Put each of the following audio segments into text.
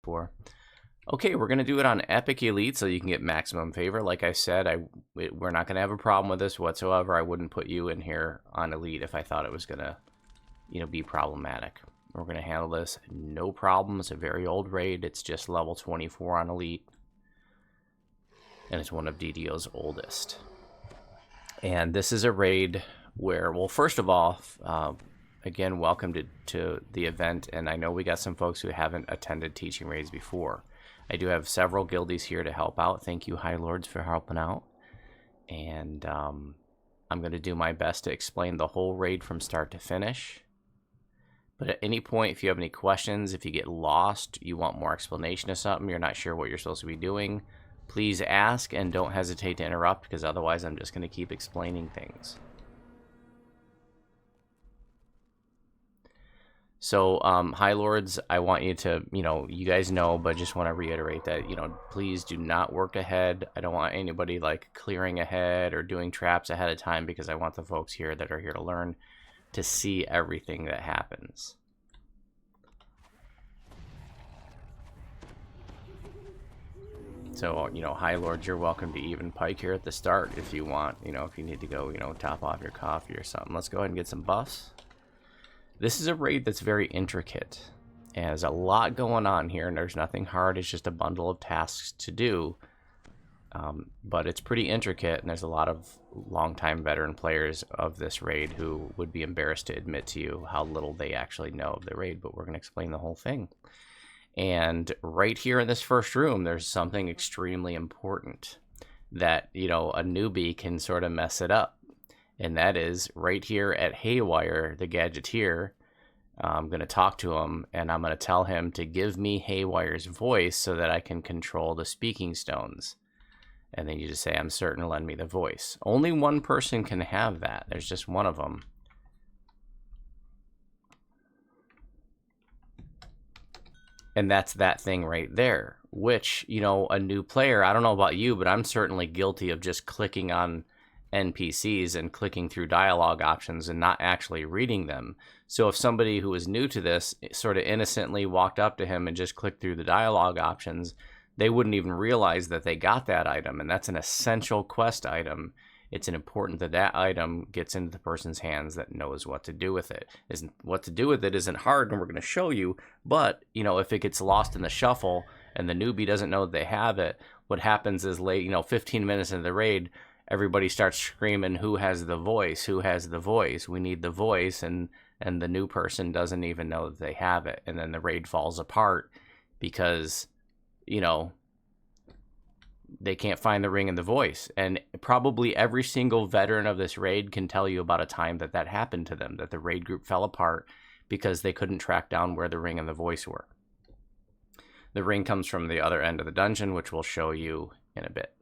before. Okay, we're going to do it on Epic Elite so you can get maximum favor. Like I said, we're not going to have a problem with this whatsoever. I wouldn't put you in here on Elite if I thought it was going to, be problematic. We're going to handle this no problem. It's a very old raid. It's just level 24 on Elite. And it's one of DDO's oldest. And this is a raid where, well, first of all, again, welcome to the event. And I know we got some folks who haven't attended teaching raids before. I do have several guildies here to help out. Thank you, High Lords, for helping out. And I'm going to do my best to explain the whole raid from start to finish. But at any point, if you have any questions, if you get lost, you want more explanation of something, you're not sure what you're supposed to be doing, please ask and don't hesitate to interrupt, because otherwise I'm just going to keep explaining things. So, High Lords, I want you to, you guys know, but just want to reiterate that, please do not work ahead. I don't want anybody, like, clearing ahead or doing traps ahead of time, because I want the folks here that are here to learn to see everything that happens. So, High Lords, you're welcome to even pike here at the start if you want, if you need to go, top off your coffee or something. Let's go ahead and get some buffs. This is a raid that's very intricate, and there's a lot going on here, and there's nothing hard. It's just a bundle of tasks to do, but it's pretty intricate, and there's a lot of longtime veteran players of this raid who would be embarrassed to admit to you how little they actually know of the raid, but we're going to explain the whole thing. And right here in this first room, there's something extremely important that, a newbie can sort of mess it up. And that is right here at Haywire, the Gadgeteer. I'm going to talk to him, and I'm going to tell him to give me Haywire's voice so that I can control the speaking stones. And then you just say, I'm certain, lend me the voice. Only one person can have that. There's just one of them. And that's that thing right there, which, a new player, I don't know about you, but I'm certainly guilty of just clicking on NPCs and clicking through dialogue options and not actually reading them. So if somebody who is new to this sort of innocently walked up to him and just clicked through the dialogue options, they wouldn't even realize that they got that item, and that's an essential quest item. It's important that that item gets into the person's hands that knows what to do with it. What to do with it isn't hard, and we're going to show you, but if it gets lost in the shuffle and the newbie doesn't know that they have it, what happens is 15 minutes into the raid, everybody starts screaming, who has the voice? Who has the voice? We need the voice. And the new person doesn't even know that they have it. And then the raid falls apart because, they can't find the ring and the voice. And probably every single veteran of this raid can tell you about a time that happened to them, that the raid group fell apart because they couldn't track down where the ring and the voice were. The ring comes from the other end of the dungeon, which we'll show you in a bit.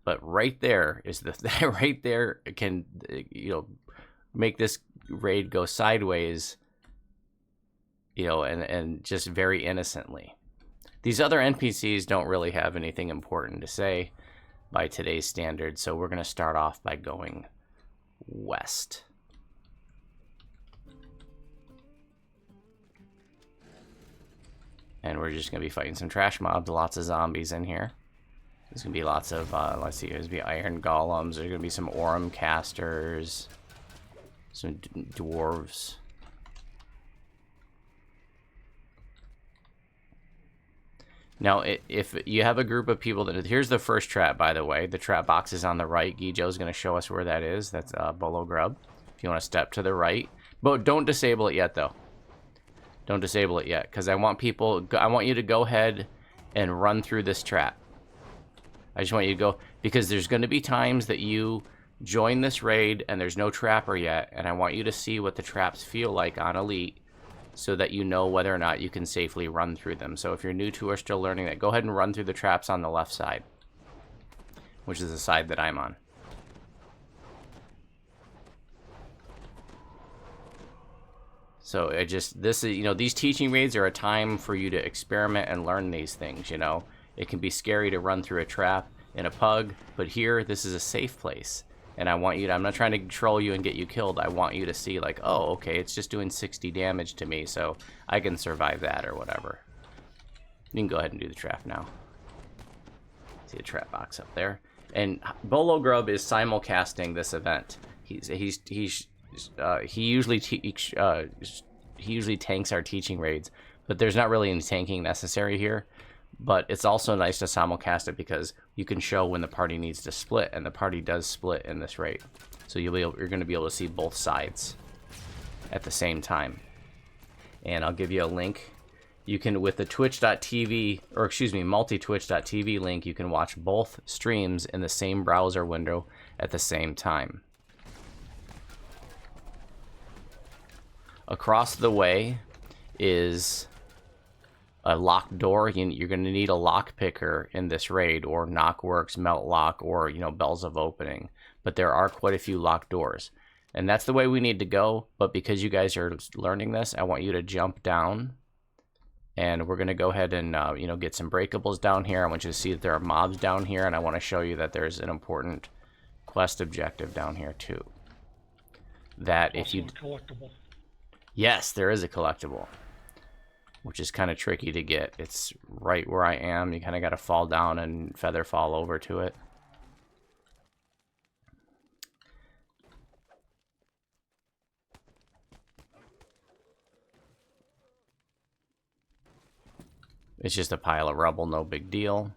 But right there is right there can, make this raid go sideways, and just very innocently. These other NPCs don't really have anything important to say by today's standards, so we're going to start off by going west. And we're just going to be fighting some trash mobs, lots of zombies in here. There's going to be lots of, let's see, there's going to be iron golems, there's going to be some Aurum casters, some dwarves. Now, if you have a group of people that, here's the first trap, by the way. The trap box is on the right. Gijo's going to show us where that is. That's Bolo Grub. If you want to step to the right. But don't disable it yet, though. Don't disable it yet, because I want you to go ahead and run through this trap. I just want you to go, because there's going to be times that you join this raid and there's no trapper yet, and I want you to see what the traps feel like on Elite so that you know whether or not you can safely run through them. So if you're new to or still learning that, go ahead and run through the traps on the left side, which is the side that I'm on. So these teaching raids are a time for you to experiment and learn these things, It can be scary to run through a trap in a pug, but here, this is a safe place. And I'm not trying to control you and get you killed. I want you to see, like, oh, okay, it's just doing 60 damage to me, so I can survive that or whatever. You can go ahead and do the trap now. See the trap box up there. And Bolo Grub is simulcasting this event. He usually tanks our teaching raids, but there's not really any tanking necessary here. But it's also nice to simulcast it because you can show when the party needs to split, and the party does split in this raid. So you're going to be able to see both sides at the same time. And I'll give you a link. You can, with the twitch.tv, or excuse me, multi-twitch.tv link, you can watch both streams in the same browser window at the same time. Across the way is a locked door. You're going to need a lock picker in this raid, or Knockworks, Melt Lock, or, you know, Bells of Opening. But there are quite a few locked doors. And that's the way we need to go. But because you guys are learning this, I want you to jump down. And we're going to go ahead and, you know, get some breakables down here. I want you to see that there are mobs down here. And I want to show you that there's an important quest objective down here, too. That if you... collectible. Yes, there is a collectible, which is kind of tricky to get. It's right where I am. You kind of got to fall down and feather fall over to it. It's just a pile of rubble, no big deal.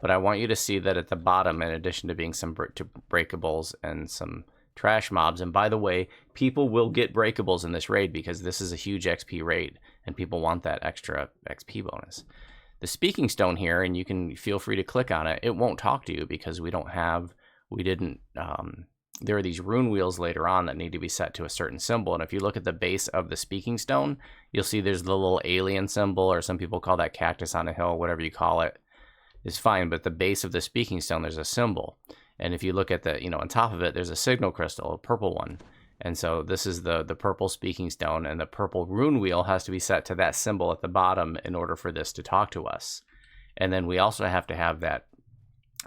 But I want you to see that at the bottom, in addition to being some breakables and some trash mobs, and by the way, people will get breakables in this raid because this is a huge XP raid, and people want that extra XP bonus. The speaking stone here, and you can feel free to click on it, it won't talk to you because there are these rune wheels later on that need to be set to a certain symbol. And if you look at the base of the speaking stone, you'll see there's the little alien symbol, or some people call that cactus on a hill, whatever you call it, is fine. But the base of the speaking stone, there's a symbol. And if you look at the, you know, on top of it, there's a signal crystal, a purple one. And so this is the purple speaking stone, and the purple rune wheel has to be set to that symbol at the bottom in order for this to talk to us. And then we also have to have that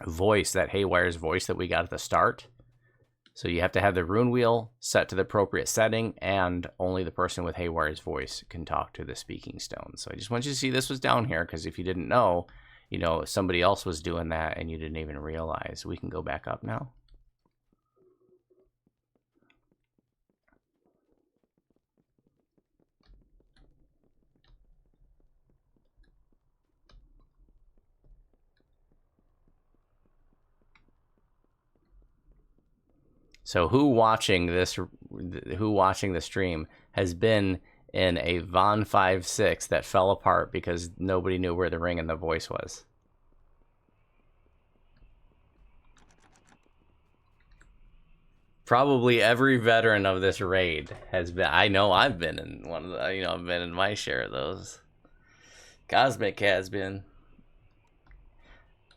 voice, that Haywire's voice that we got at the start. So you have to have the rune wheel set to the appropriate setting, and only the person with Haywire's voice can talk to the speaking stone. So I just want you to see this was down here, because if you didn't know, you know, somebody else was doing that and you didn't even realize. We can go back up now. So who watching the stream has been in a Von 5.6 that fell apart because nobody knew where the ring and the voice was? Probably every veteran of this raid has been. I know I've been in one of the, you know, I've been in my share of those. Cosmic has been.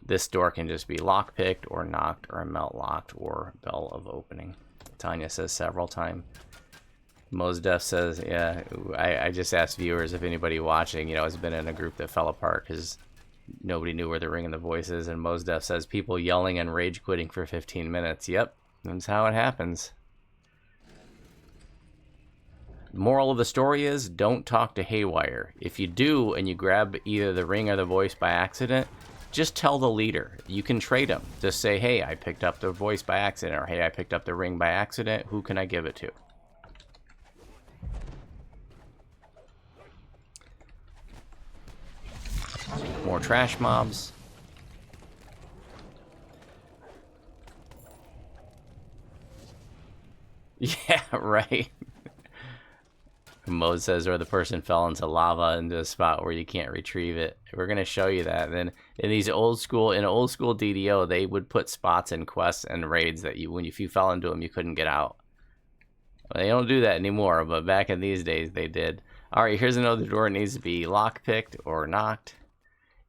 This door can just be lockpicked or knocked or melt locked or bell of opening. Tanya says several times. Mosdef says, yeah, I just asked viewers if anybody watching, you know, has been in a group that fell apart because nobody knew where the ring and the voice is. And Mosdef says people yelling and rage quitting for 15 minutes. Yep, that's how it happens. Moral of the story is, don't talk to Haywire. If you do and you grab either the ring or the voice by accident, just tell the leader. You can trade them. Just say, hey, I picked up the voice by accident, or hey, I picked up the ring by accident. Who can I give it to? More trash mobs. Yeah, right. Mode says, or the person fell into lava into a spot where you can't retrieve it. We're going to show you that. And then in these old school DDO, they would put spots in quests and raids that if you fell into them, you couldn't get out. Well, they don't do that anymore, but back in these days, they did. All right, here's another door. It needs to be lockpicked or knocked.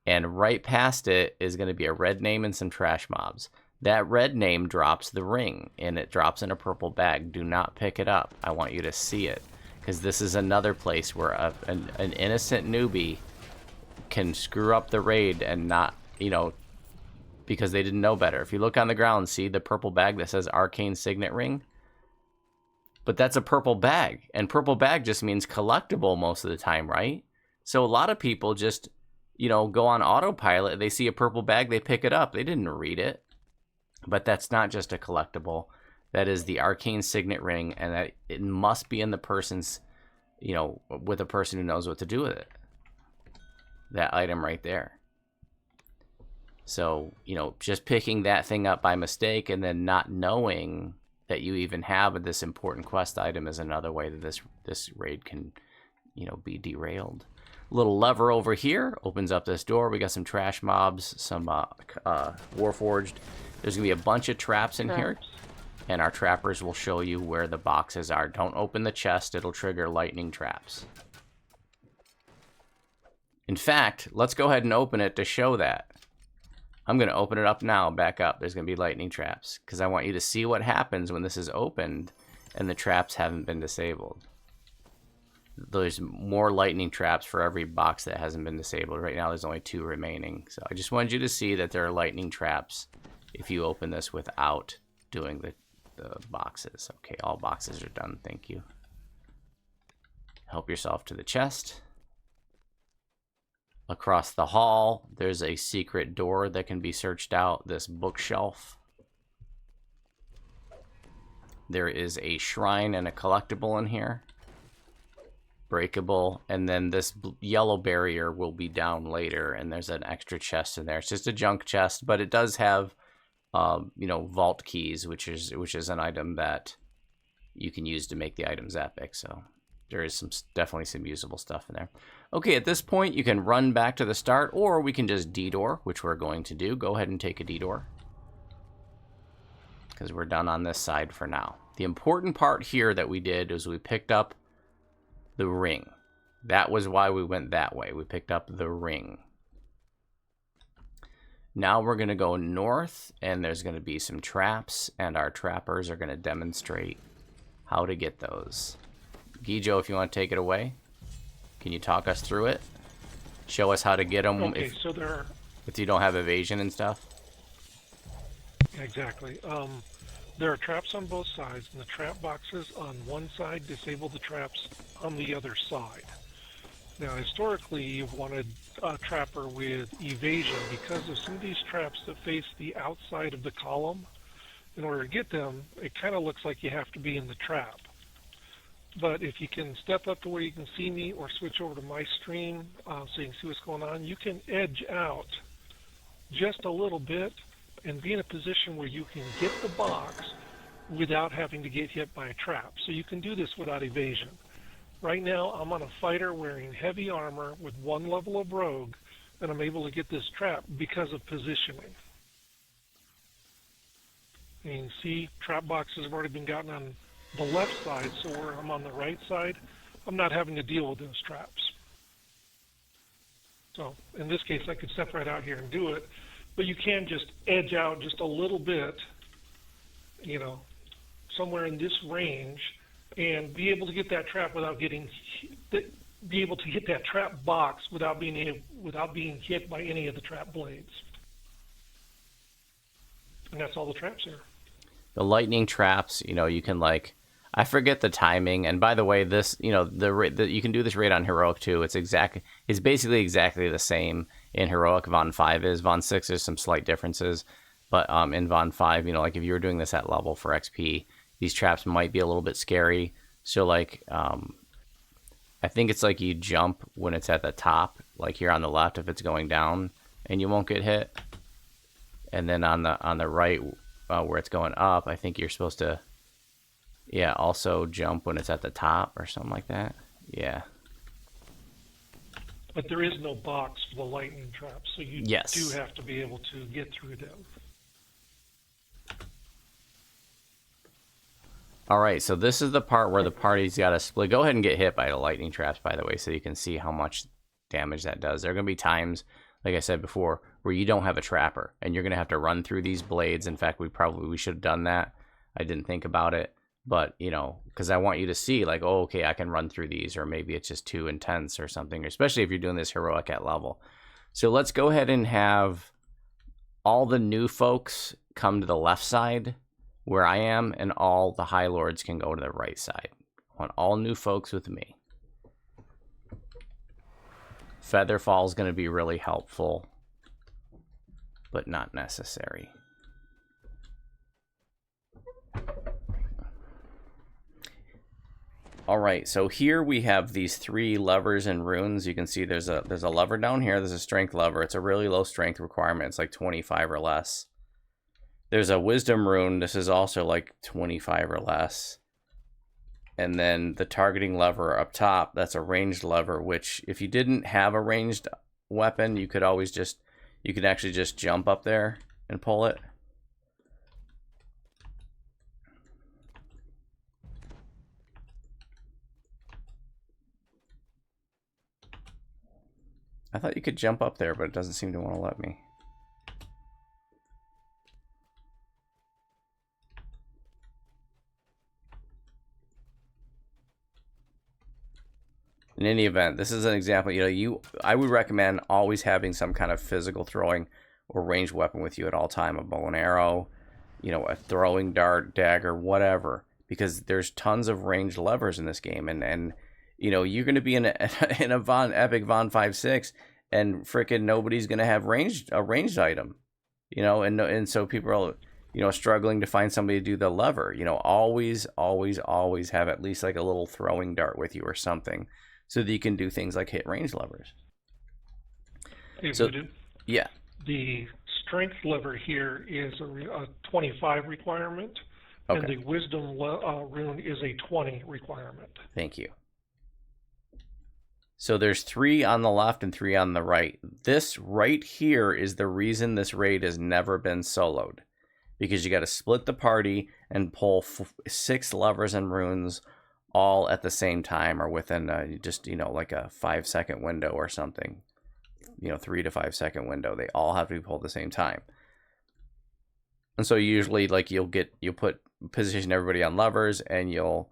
And right past it is going to be a red name and some trash mobs. That red name drops the ring, and it drops in a purple bag. Do not pick it up. I want you to see it, because this is another place where an innocent newbie can screw up the raid and not, you know, because they didn't know better. If you look on the ground, see the purple bag that says Arcane Signet Ring? But that's a purple bag, and purple bag just means collectible most of the time, right? So a lot of people just, you know, go on autopilot. They see a purple bag, they pick it up. They didn't read it. But that's not just a collectible. That is the arcane signet ring, and that it must be in the person's, you know, with a person who knows what to do with it. That item right there. So, you know, just picking that thing up by mistake and then not knowing that you even have this important quest item is another way that this raid can, you know, be derailed. Little lever over here opens up this door. We got some trash mobs, some warforged. There's gonna be a bunch of traps in here, and our trappers will show you where the boxes are. Don't open the chest, it'll trigger lightning traps. In fact, let's go ahead and open it to show that. I'm gonna open it up now, back up. There's gonna be lightning traps, because I want you to see what happens when this is opened and the traps haven't been disabled. There's more lightning traps for every box that hasn't been disabled. Right now there's only 2 remaining. So I just wanted you to see that there are lightning traps if you open this without doing the boxes. Okay, all boxes are done. Thank you. Help yourself to the chest. Across the hall, there's a secret door that can be searched out. This bookshelf. There is a shrine and a collectible in here. Breakable, and then this yellow barrier will be down later, and there's an extra chest in there. It's just a junk chest, but it does have you know, vault keys, which is an item that you can use to make the items epic. So there is definitely some usable stuff in there. Okay, at this point you can run back to the start, or we can just detour, which we're going to do. Go ahead and take a detour, because we're done on this side for now. The important part here that we did is we picked up the ring. That was why we went that way. We picked up the ring. Now we're going to go north, and there's going to be some traps, and our trappers are going to demonstrate how to get those. Gijo, if you want to take it away, can you talk us through it? Show us how to get them. Okay, so if you don't have evasion and stuff. Exactly. There are traps on both sides, and the trap boxes on one side disable the traps on the other side. Now, historically, you've wanted a trapper with evasion because of some of these traps that face the outside of the column. In order to get them, it kind of looks like you have to be in the trap. But if you can step up to where you can see me or switch over to my stream so you can see what's going on, you can edge out just a little bit and be in a position where you can get the box without having to get hit by a trap. So you can do this without evasion. Right now, I'm on a fighter wearing heavy armor with 1 level of rogue, and I'm able to get this trap because of positioning. And you can see trap boxes have already been gotten on the left side, so where I'm on the right side, I'm not having to deal with those traps. So in this case, I could step right out here and do it, but you can just edge out just a little bit, you know, somewhere in this range, and be able to get that trap without getting, be able to hit that trap box without being hit by any of the trap blades. And that's all the traps are. The lightning traps, you know, you can like, I forget the timing. And by the way, this, you know, you can do this raid on heroic too. It's basically exactly the same in heroic. Von 5 is Von 6. There's some slight differences, but in Von 5, you know, like if you were doing this at level for XP, these traps might be a little bit scary. So like, I think it's like you jump when it's at the top, like here on the left if it's going down, and you won't get hit. And then on the right, where it's going up, I think you're supposed to, yeah, also jump when it's at the top or something like that. Yeah. But there is no box for the lightning traps, so you yes. do have to be able to get through them. All right, so this is the part where the party's got to split. Go ahead and get hit by the lightning traps, by the way, so you can see how much damage that does. There are going to be times, like I said before, where you don't have a trapper, and you're going to have to run through these blades. In fact, we should have done that. I didn't think about it, but, you know, because I want you to see, like, oh, okay, I can run through these, or maybe it's just too intense or something, especially if you're doing this heroic at level. So let's go ahead and have all the new folks come to the left side, where I am, and all the High Lords can go to the right side. I want all new folks with me. Feather fall is going to be really helpful, but not necessary. All right, so here we have these 3 levers and runes. You can see there's a lever down here. There's a strength lever. It's a really low strength requirement. It's like 25 or less. There's a wisdom rune. This is also like 25 or less. And then the targeting lever up top, that's a ranged lever, which if you didn't have a ranged weapon, you could always just, you could actually just jump up there and pull it. I thought you could jump up there, but it doesn't seem to want to let me. In any event, this is an example. I would recommend always having some kind of physical throwing or ranged weapon with you at all time. A bow and arrow, a throwing dart, dagger, whatever. Because there's tons of ranged levers in this game, and you're going to be in a epic Von 5.6, and frickin' nobody's going to have a ranged item, and so people are, struggling to find somebody to do the lever. Always have at least like a little throwing dart with you or something, so that you can do things like hit range levers. Hey, so, Voodoo. Yeah. The strength lever here is a 25 requirement, okay. And the wisdom rune is a 20 requirement. Thank you. So there's 3 on the left and 3 on the right. This right here is the reason this raid has never been soloed. Because you got to split the party and pull 6 levers and runes all at the same time, or within just, like a 5-second window or something. 3 to 5 second window. They all have to be pulled at the same time. And so usually, like, you'll position everybody on levers, and you'll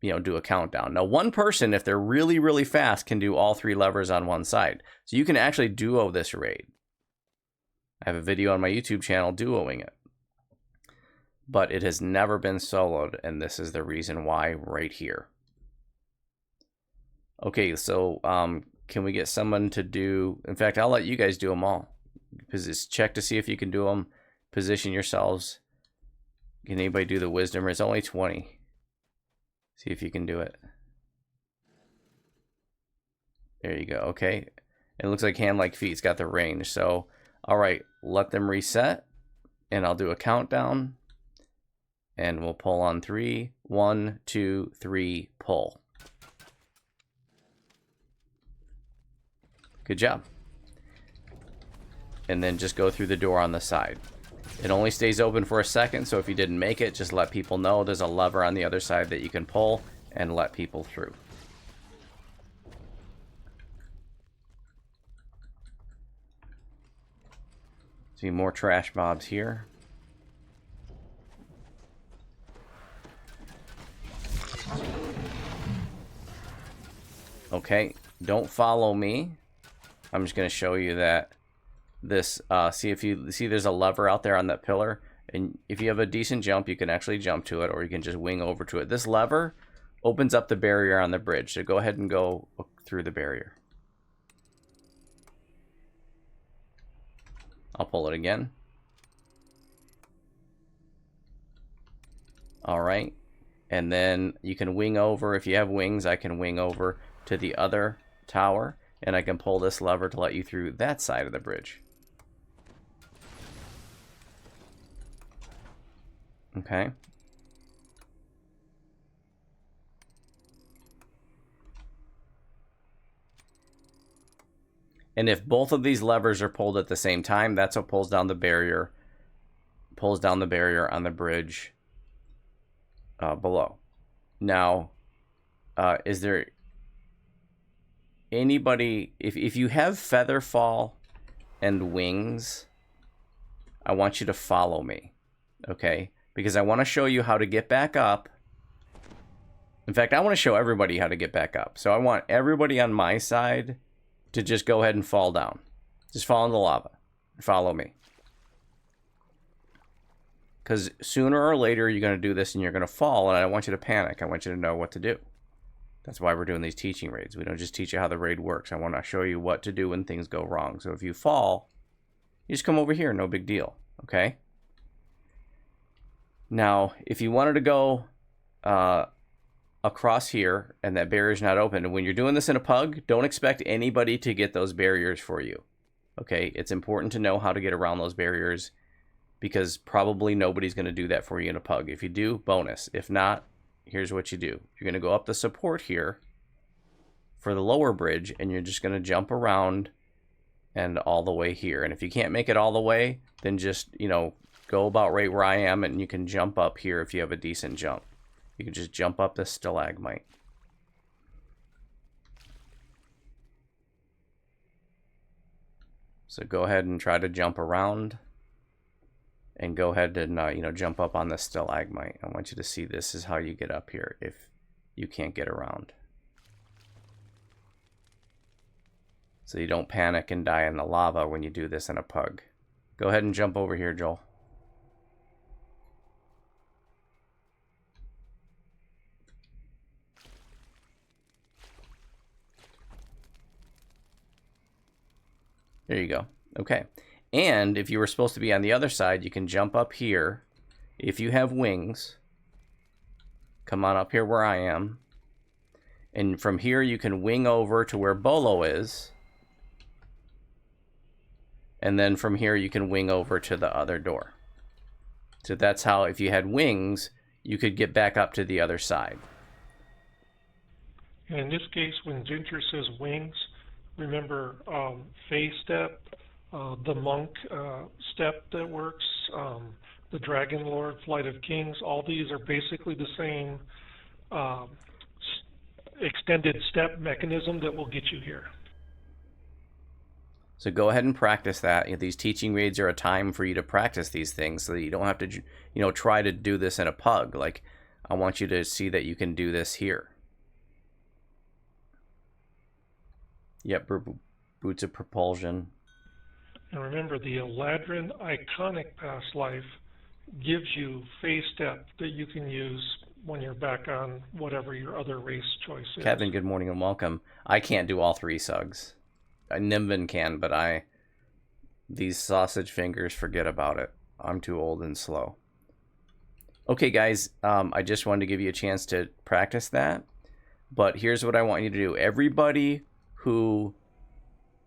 do a countdown. Now, one person, if they're really, really fast, can do all 3 levers on one side. So you can actually duo this raid. I have a video on my YouTube channel duoing it. But it has never been soloed, and this is the reason why right here. Okay, so can we get someone to do... In fact, I'll let you guys do them all. Check to see if you can do them. Position yourselves. Can anybody do the wisdom? It's only 20. See if you can do it. There you go. Okay. It looks like hand like feet's got the range. So, all right, let them reset, and I'll do a countdown, and we'll pull on 3. 1, 2, 3, pull. Good job. And then just go through the door on the side. It only stays open for a second, so if you didn't make it, just let people know there's a lever on the other side that you can pull and let people through. See more trash mobs here. Okay, don't follow me. I'm just going to show you that this, see if you see there's a lever out there on that pillar, and if you have a decent jump, you can actually jump to it, or you can just wing over to it. This lever opens up the barrier on the bridge, so go ahead and go through the barrier. I'll pull it again. All right, and then you can wing over. If you have wings, I can wing over to the other tower, and I can pull this lever to let you through that side of the bridge. Okay. And if both of these levers are pulled at the same time, that's what pulls down the barrier. Pulls down the barrier on the bridge below. Now, is there anybody... If you have feather fall and wings, I want you to follow me. Okay? Because I want to show you how to get back up. In fact, I want to show everybody how to get back up. So I want everybody on my side to just go ahead and fall down. Just fall in the lava. Follow me. Because sooner or later, you're going to do this and you're going to fall, and I don't want you to panic. I want you to know what to do. That's why we're doing these teaching raids. We don't just teach you how the raid works. I want to show you what to do when things go wrong. So if you fall, you just come over here, no big deal, okay? Now, if you wanted to go across here and that barrier's not open, and when you're doing this in a pug, don't expect anybody to get those barriers for you, okay? It's important to know how to get around those barriers because probably nobody's going to do that for you in a pug. If you do, bonus. If not, here's what you do. You're going to go up the support here for the lower bridge, and you're just going to jump around and all the way here. And if you can't make it all the way, then just, you know, go about right where I am, and you can jump up here if you have a decent jump. You can just jump up this stalagmite. So go ahead and try to jump around. And go ahead and, you know, jump up on the stalagmite. I want you to see this is how you get up here if you can't get around. So you don't panic and die in the lava when you do this in a pug. Go ahead and jump over here, Joel. There you go. Okay. And if you were supposed to be on the other side, you can jump up here. If you have wings, come on up here where I am. And from here, you can wing over to where Bolo is. And then from here, you can wing over to the other door. So that's how, if you had wings, you could get back up to the other side. And in this case, when Ginger says wings, remember phase step, the monk step that works, the Dragon Lord, Flight of Kings, all these are basically the same extended step mechanism that will get you here. So go ahead and practice that. These teaching raids are a time for you to practice these things so that you don't have to, you know, try to do this in a pug. Like, I want you to see that you can do this here. Yep, boots of propulsion. And remember, the Eladrin Iconic Past Life gives you phase step that you can use when you're back on whatever your other race choice is. Kevin, good morning and welcome. I can't do all three sugs. Nimbin can, but these sausage fingers, forget about it. I'm too old and slow. Okay, guys, I just wanted to give you a chance to practice that. But here's what I want you to do. Everybody who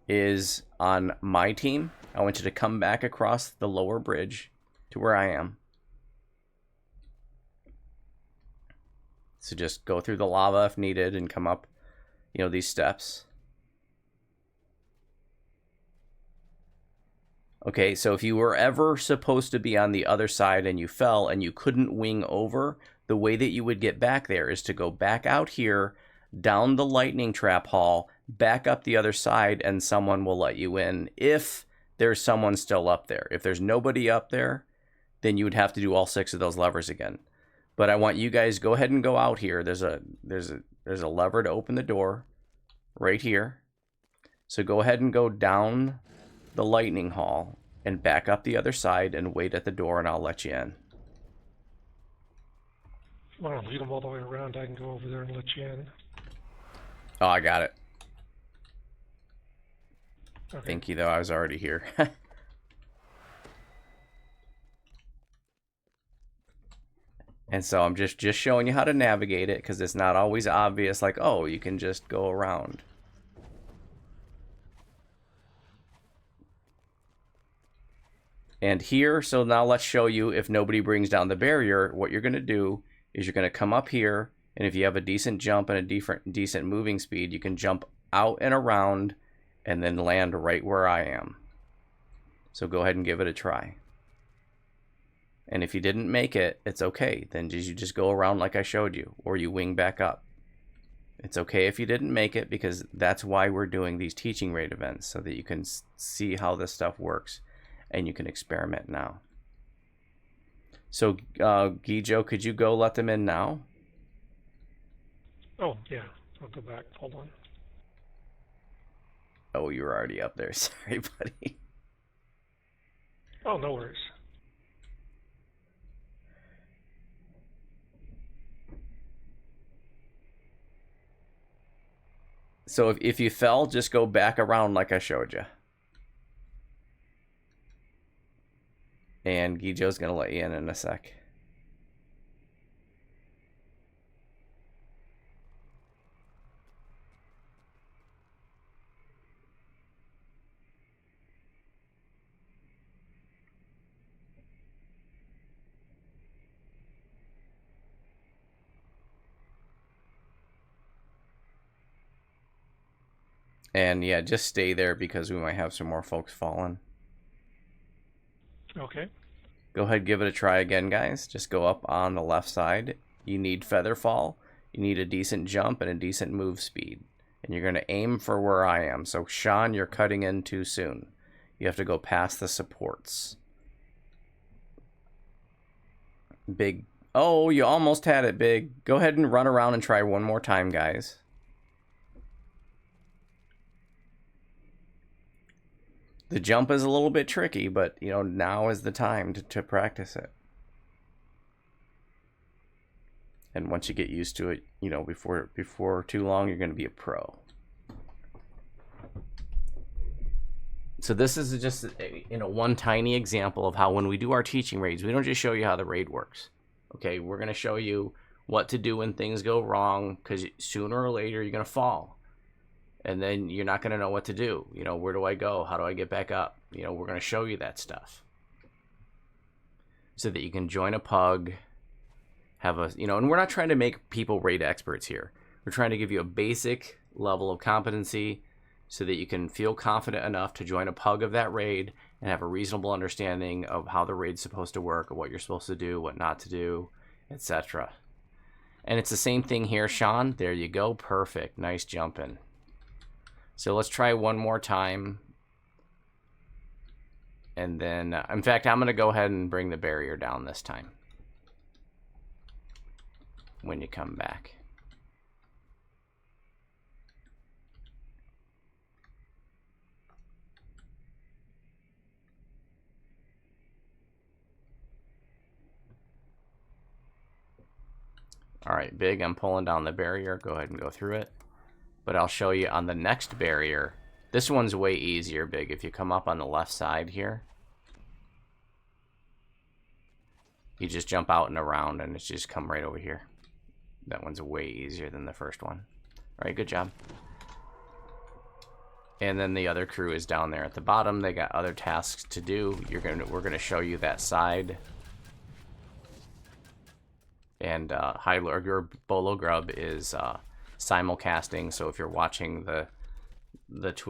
is on my team, I want you to come back across the lower bridge to where I am. So just go through the lava if needed and come up, you know, these steps. Okay, so if you were ever supposed to be on the other side and you fell and you couldn't wing over, the way that you would get back there is to go back out here, down the lightning trap hall, back up the other side, and someone will let you in if there's someone still up there. If there's nobody up there, then you would have to do all 6 of those levers again. But I want you guys, go ahead and go out here. There's a lever to open the door right here. So go ahead and go down the lightning hall and back up the other side and wait at the door, and I'll let you in. If you want to lead them all the way around, I can go over there and let you in. Oh, I got it. Okay. Thank you, though. I was already here. And so I'm just showing you how to navigate it, because it's not always obvious, like, oh, you can just go around. And here, so now let's show you, if nobody brings down the barrier, what you're going to do is you're going to come up here, and if you have a decent jump and a decent moving speed, you can jump out and around and then land right where I am. So go ahead and give it a try. And if you didn't make it, it's okay. Then you just go around like I showed you, or you wing back up. It's okay if you didn't make it, because that's why we're doing these teaching raid events, so that you can see how this stuff works and you can experiment now. So, Gijo, could you go let them in now? Oh, yeah. I'll go back. Hold on. Oh, you were already up there. Sorry, buddy. Oh, no worries. So if you fell, just go back around like I showed you. And Gijo's going to let you in a sec. And yeah, just stay there because we might have some more folks falling. Okay. Go ahead, give it a try again, guys. Just go up on the left side. You need feather fall. You need a decent jump and a decent move speed. And you're going to aim for where I am. So, Sean, you're cutting in too soon. You have to go past the supports. Big. Oh, you almost had it, Big. Go ahead and run around and try one more time, guys. The jump is a little bit tricky, but, you know, now is the time to practice it. And once you get used to it, you know, before too long, you're going to be a pro. So this is just, you know, one tiny example of how when we do our teaching raids, we don't just show you how the raid works. Okay, we're going to show you what to do when things go wrong, because sooner or later you're going to fall. And then you're not going to know what to do. You know, where do I go? How do I get back up? You know, we're going to show you that stuff. So that you can join a pug, have a, you know, and we're not trying to make people raid experts here. We're trying to give you a basic level of competency so that you can feel confident enough to join a pug of that raid and have a reasonable understanding of how the raid's supposed to work, or what you're supposed to do, what not to do, etc. And it's the same thing here, Sean. There you go. Perfect. Nice jumping. So let's try one more time. And then, in fact, I'm going to go ahead and bring the barrier down this time when you come back. All right, Big, I'm pulling down the barrier. Go ahead and go through it. But I'll show you on the next barrier. This one's way easier, Big. If you come up on the left side here, you just jump out and around, and it's just come right over here. That one's way easier than the first one. All right, good job. And then the other crew is down there at the bottom. They got other tasks to do. We're gonna show you that side. And High Lord, your Bolo Grub is simulcasting, so if you're watching the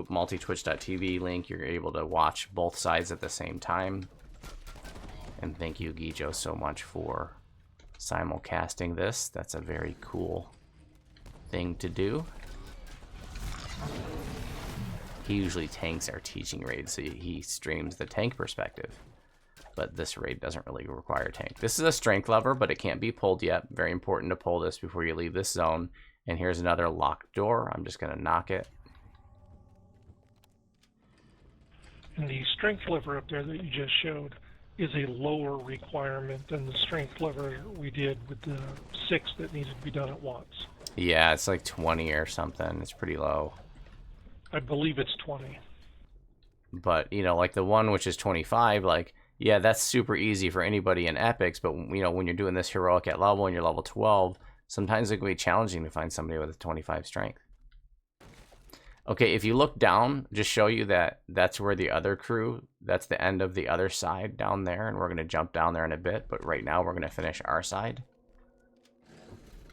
multi-twitch.tv link, you're able to watch both sides at the same time. And thank you, Gijo, so much for simulcasting this. That's a very cool thing to do. He usually tanks our teaching raids, so he streams the tank perspective. But this raid doesn't really require a tank. This is a strength lever, but it can't be pulled yet. Very important to pull this before you leave this zone. And here's another locked door. I'm just going to knock it. And the strength lever up there that you just showed is a lower requirement than the strength lever we did with the 6 that needed to be done at once. Yeah, it's like 20 or something. It's pretty low. I believe it's 20. But, you know, like the one which is 25, like, yeah, that's super easy for anybody in Epics. But, you know, when you're doing this heroic at level and you're level 12, sometimes it can be challenging to find somebody with a 25 strength. Okay, if you look down, just show you that that's where the other crew, that's the end of the other side down there, and we're going to jump down there in a bit, but right now we're going to finish our side.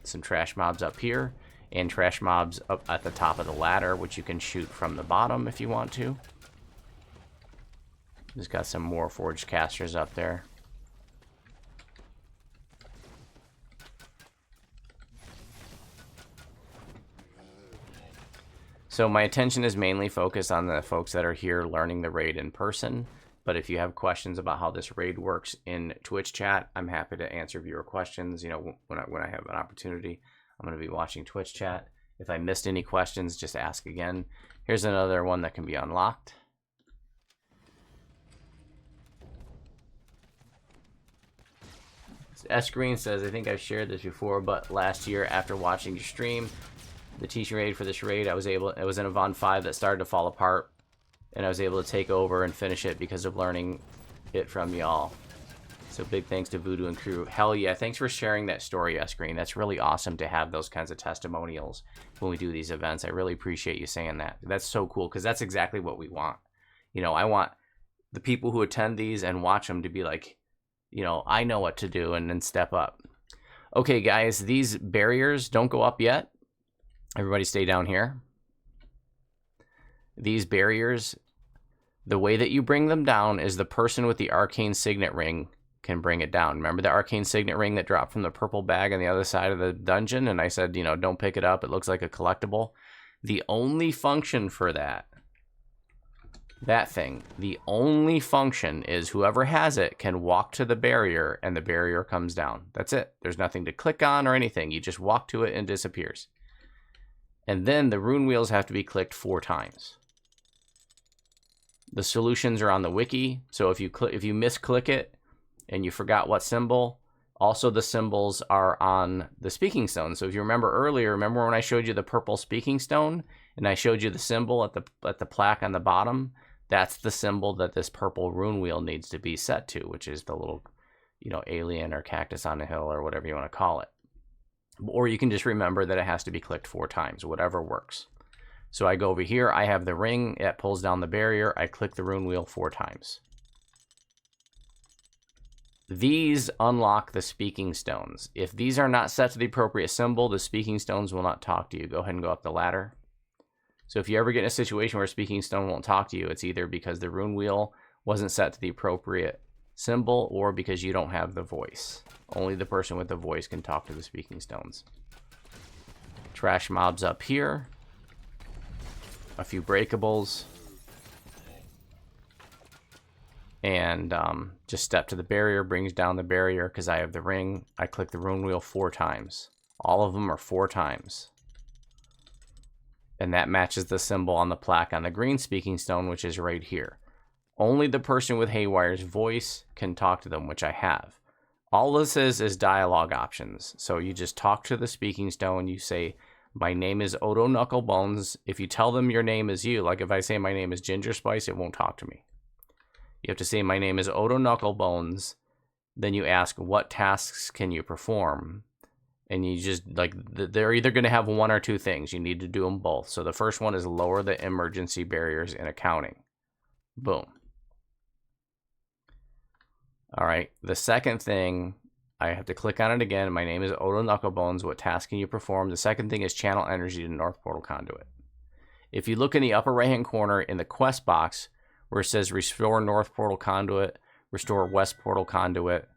Some trash mobs up here, and trash mobs up at the top of the ladder, which you can shoot from the bottom if you want to. Just got some more forged casters up there. So my attention is mainly focused on the folks that are here learning the raid in person. But if you have questions about how this raid works in Twitch chat, I'm happy to answer viewer questions. You know, when I have an opportunity, I'm going to be watching Twitch chat. If I missed any questions, just ask again. Here's another one that can be unlocked. S Green says, I think I've shared this before, but last year after watching your stream, the teaching raid for this raid, it was in a Von 5 that started to fall apart, and I was able to take over and finish it because of learning it from y'all. So big thanks to Voodoo and crew. Hell yeah, thanks for sharing that story, S-Green. That's really awesome to have those kinds of testimonials when we do these events. I really appreciate you saying that. That's so cool, because that's exactly what we want. You know, I want the people who attend these and watch them to be like, you know, I know what to do, and then step up. Okay, guys, these barriers don't go up yet. Everybody stay down here. These barriers, the way that you bring them down is the person with the arcane signet ring can bring it down. Remember the arcane signet ring that dropped from the purple bag on the other side of the dungeon? And I said, you know, don't pick it up. It looks like a collectible. The only function for that thing, the only function is whoever has it can walk to the barrier and the barrier comes down. That's it. There's nothing to click on or anything. You just walk to it and it disappears. And then the rune wheels have to be clicked 4 times. The solutions are on the wiki. So if you misclick it and you forgot what symbol, also the symbols are on the speaking stone. So if you remember earlier, remember when I showed you the purple speaking stone and I showed you the symbol at the plaque on the bottom? That's the symbol that this purple rune wheel needs to be set to, which is the little, you know, alien or cactus on the hill or whatever you want to call it. Or you can just remember that it has to be clicked 4 times, whatever works. So I go over here, I have the ring, it pulls down the barrier, I click the rune wheel 4 times. These unlock the speaking stones. If these are not set to the appropriate symbol, the speaking stones will not talk to you. Go ahead and go up the ladder. So if you ever get in a situation where a speaking stone won't talk to you, it's either because the rune wheel wasn't set to the appropriate symbol or because you don't have the voice. Only the person with the voice can talk to the speaking stones. Trash mobs up here. A few breakables. And just step to the barrier, brings down the barrier because I have the ring. I click the rune wheel 4 times. All of them are 4 times. And that matches the symbol on the plaque on the green speaking stone, which is right here. Only the person with Haywire's voice can talk to them, which I have. All this is dialogue options. So you just talk to the speaking stone. You say, my name is Odo Knucklebones. If you tell them your name is you, like if I say my name is Ginger Spice, it won't talk to me. You have to say, my name is Odo Knucklebones. Then you ask, what tasks can you perform? And you just, like, they're either going to have 1 or 2 things. You need to do them both. So the first one is lower the emergency barriers in accounting. Boom. All right. The second thing, I have to click on it again. My name is Odo Knucklebones. What task can you perform? The second thing is channel energy to North Portal Conduit. If you look in the upper right-hand corner in the quest box where it says restore North Portal Conduit, restore West Portal Conduit,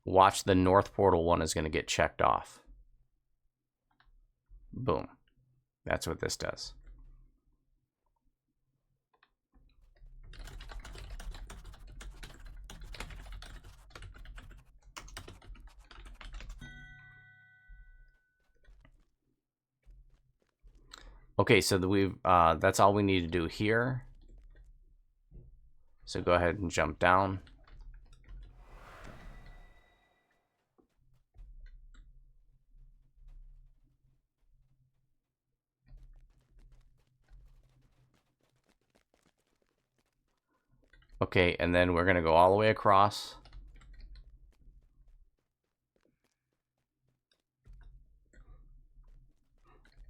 watch the North Portal one is going to get checked off. Boom. That's what this does. Okay, so that's all we need to do here. So go ahead and jump down. Okay, and then we're going to go all the way across.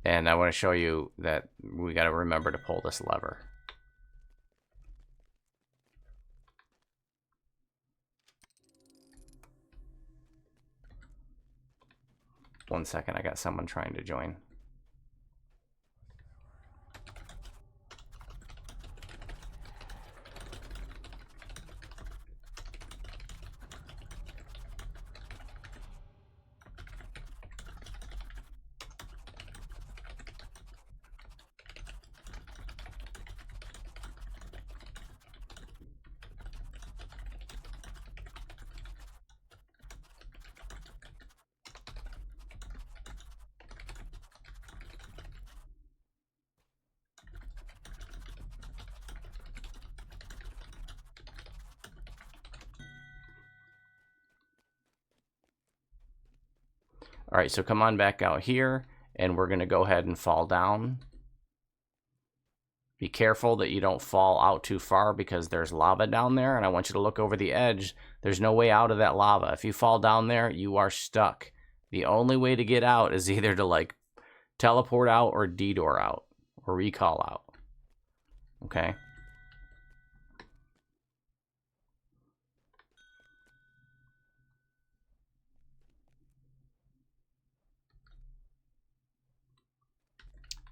And I want to show you that we got to remember to pull this lever. One second, I got someone trying to join. All right, so come on back out here, and we're going to go ahead and fall down. Be careful that you don't fall out too far because there's lava down there, and I want you to look over the edge. There's no way out of that lava. If you fall down there, you are stuck. The only way to get out is either to like teleport out or D-door out or recall out. Okay?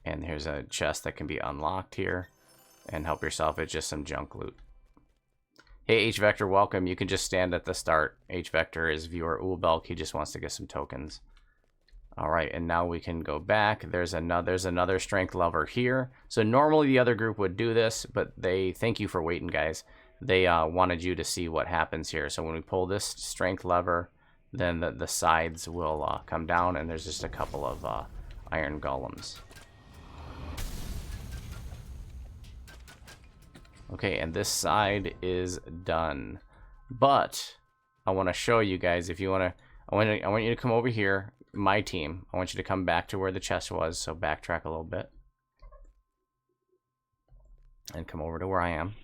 And here's a chest that can be unlocked here. And help yourself, it's just some junk loot. Hey, H-Vector, welcome. You can just stand at the start. H-Vector is viewer Ulbelk. He just wants to get some tokens. All right, and now we can go back. There's another strength lever here. So normally the other group would do this, but they, thank you for waiting, guys. They wanted you to see what happens here. So when we pull this strength lever, then the sides will come down, and there's just a couple of iron golems. Okay, and this side is done. But I want to show you guys, if you want to, I want you to come over here, my team. I want you to come back to where the chest was, so backtrack a little bit. And come over to where I am.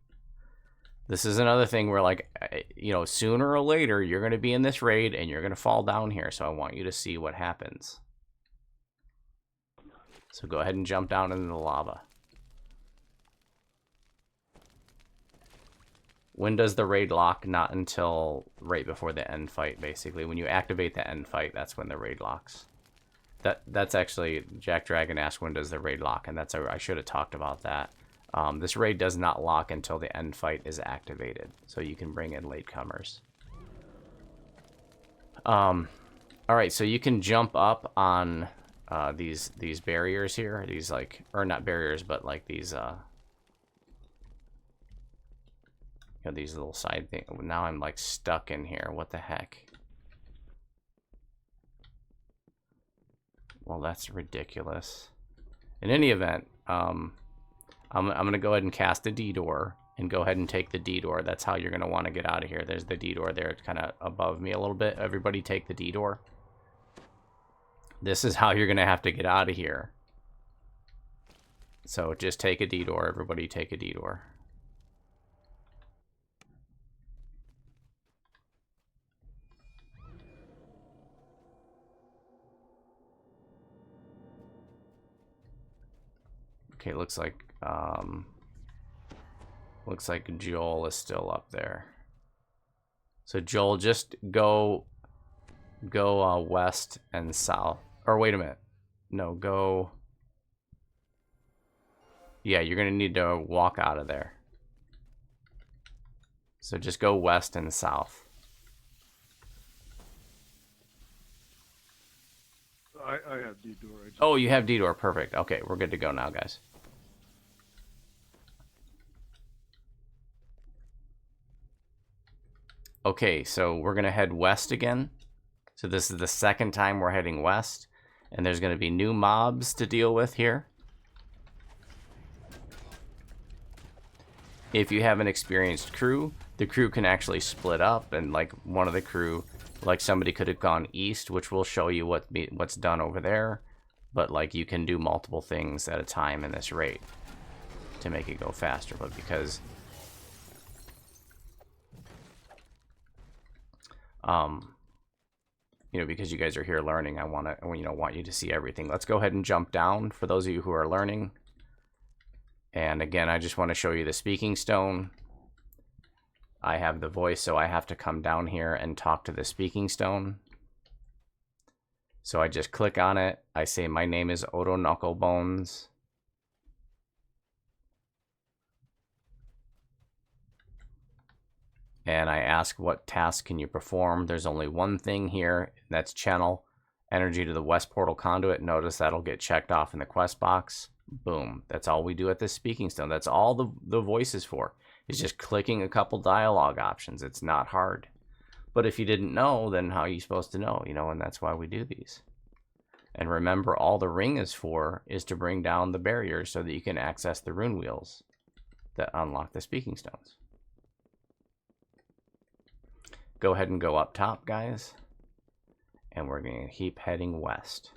This is another thing where, like, you know, sooner or later, you're going to be in this raid and you're going to fall down here, so I want you to see what happens. So go ahead and jump down into the lava. When does the raid lock? Not until right before the end fight, basically. When you activate the end fight, that's when the raid locks. That's actually, Jack Dragon asked when does the raid lock, and that's I should have talked about that. This raid does not lock until the end fight is activated, so you can bring in latecomers. Alright, so you can jump up on these barriers here. These, like, or not barriers, but like these you know, these little side things. Now I'm like stuck in here. What the heck? Well, that's ridiculous. In any event, I'm gonna go ahead and cast a D-door and go ahead and take the D-door. That's how you're gonna want to get out of here. There's the D-door there. It's kind of above me a little bit. Everybody take the D-door. This is how you're gonna have to get out of here. So just take a D-door. Everybody take a D-door. Okay, looks like Joel is still up there. So Joel, just go west and south. Or wait a minute. No, go. Yeah, you're gonna need to walk out of there. So just go west and south. I have D-door. Oh, you have D-door. Perfect. Okay, we're good to go now, guys. Okay, so we're going to head west again. So this is the second time we're heading west. And there's going to be new mobs to deal with here. If you have an experienced crew, the crew can actually split up. And like one of the crew, like somebody could have gone east, which will show you what's done over there. But like you can do multiple things at a time in this raid to make it go faster. But because you know, because you guys are here learning, I want you to see everything. Let's go ahead and jump down for those of you who are learning. And again, I just want to show you the speaking stone. I have the voice, so I have to come down here and talk to the speaking stone. So I just click on it. I say, my name is Odo Knucklebones. And I ask, what task can you perform? There's only one thing here, and that's channel energy to the west portal conduit. Notice that'll get checked off in the quest box. Boom. That's all we do at this speaking stone. That's all the voice is for. It's just clicking a couple dialogue options. It's not hard. But if you didn't know, then how are you supposed to know? You know, and that's why we do these. And remember, all the ring is for is to bring down the barriers so that you can access the rune wheels that unlock the speaking stones. Go ahead and go up top, guys. And we're going to keep heading west.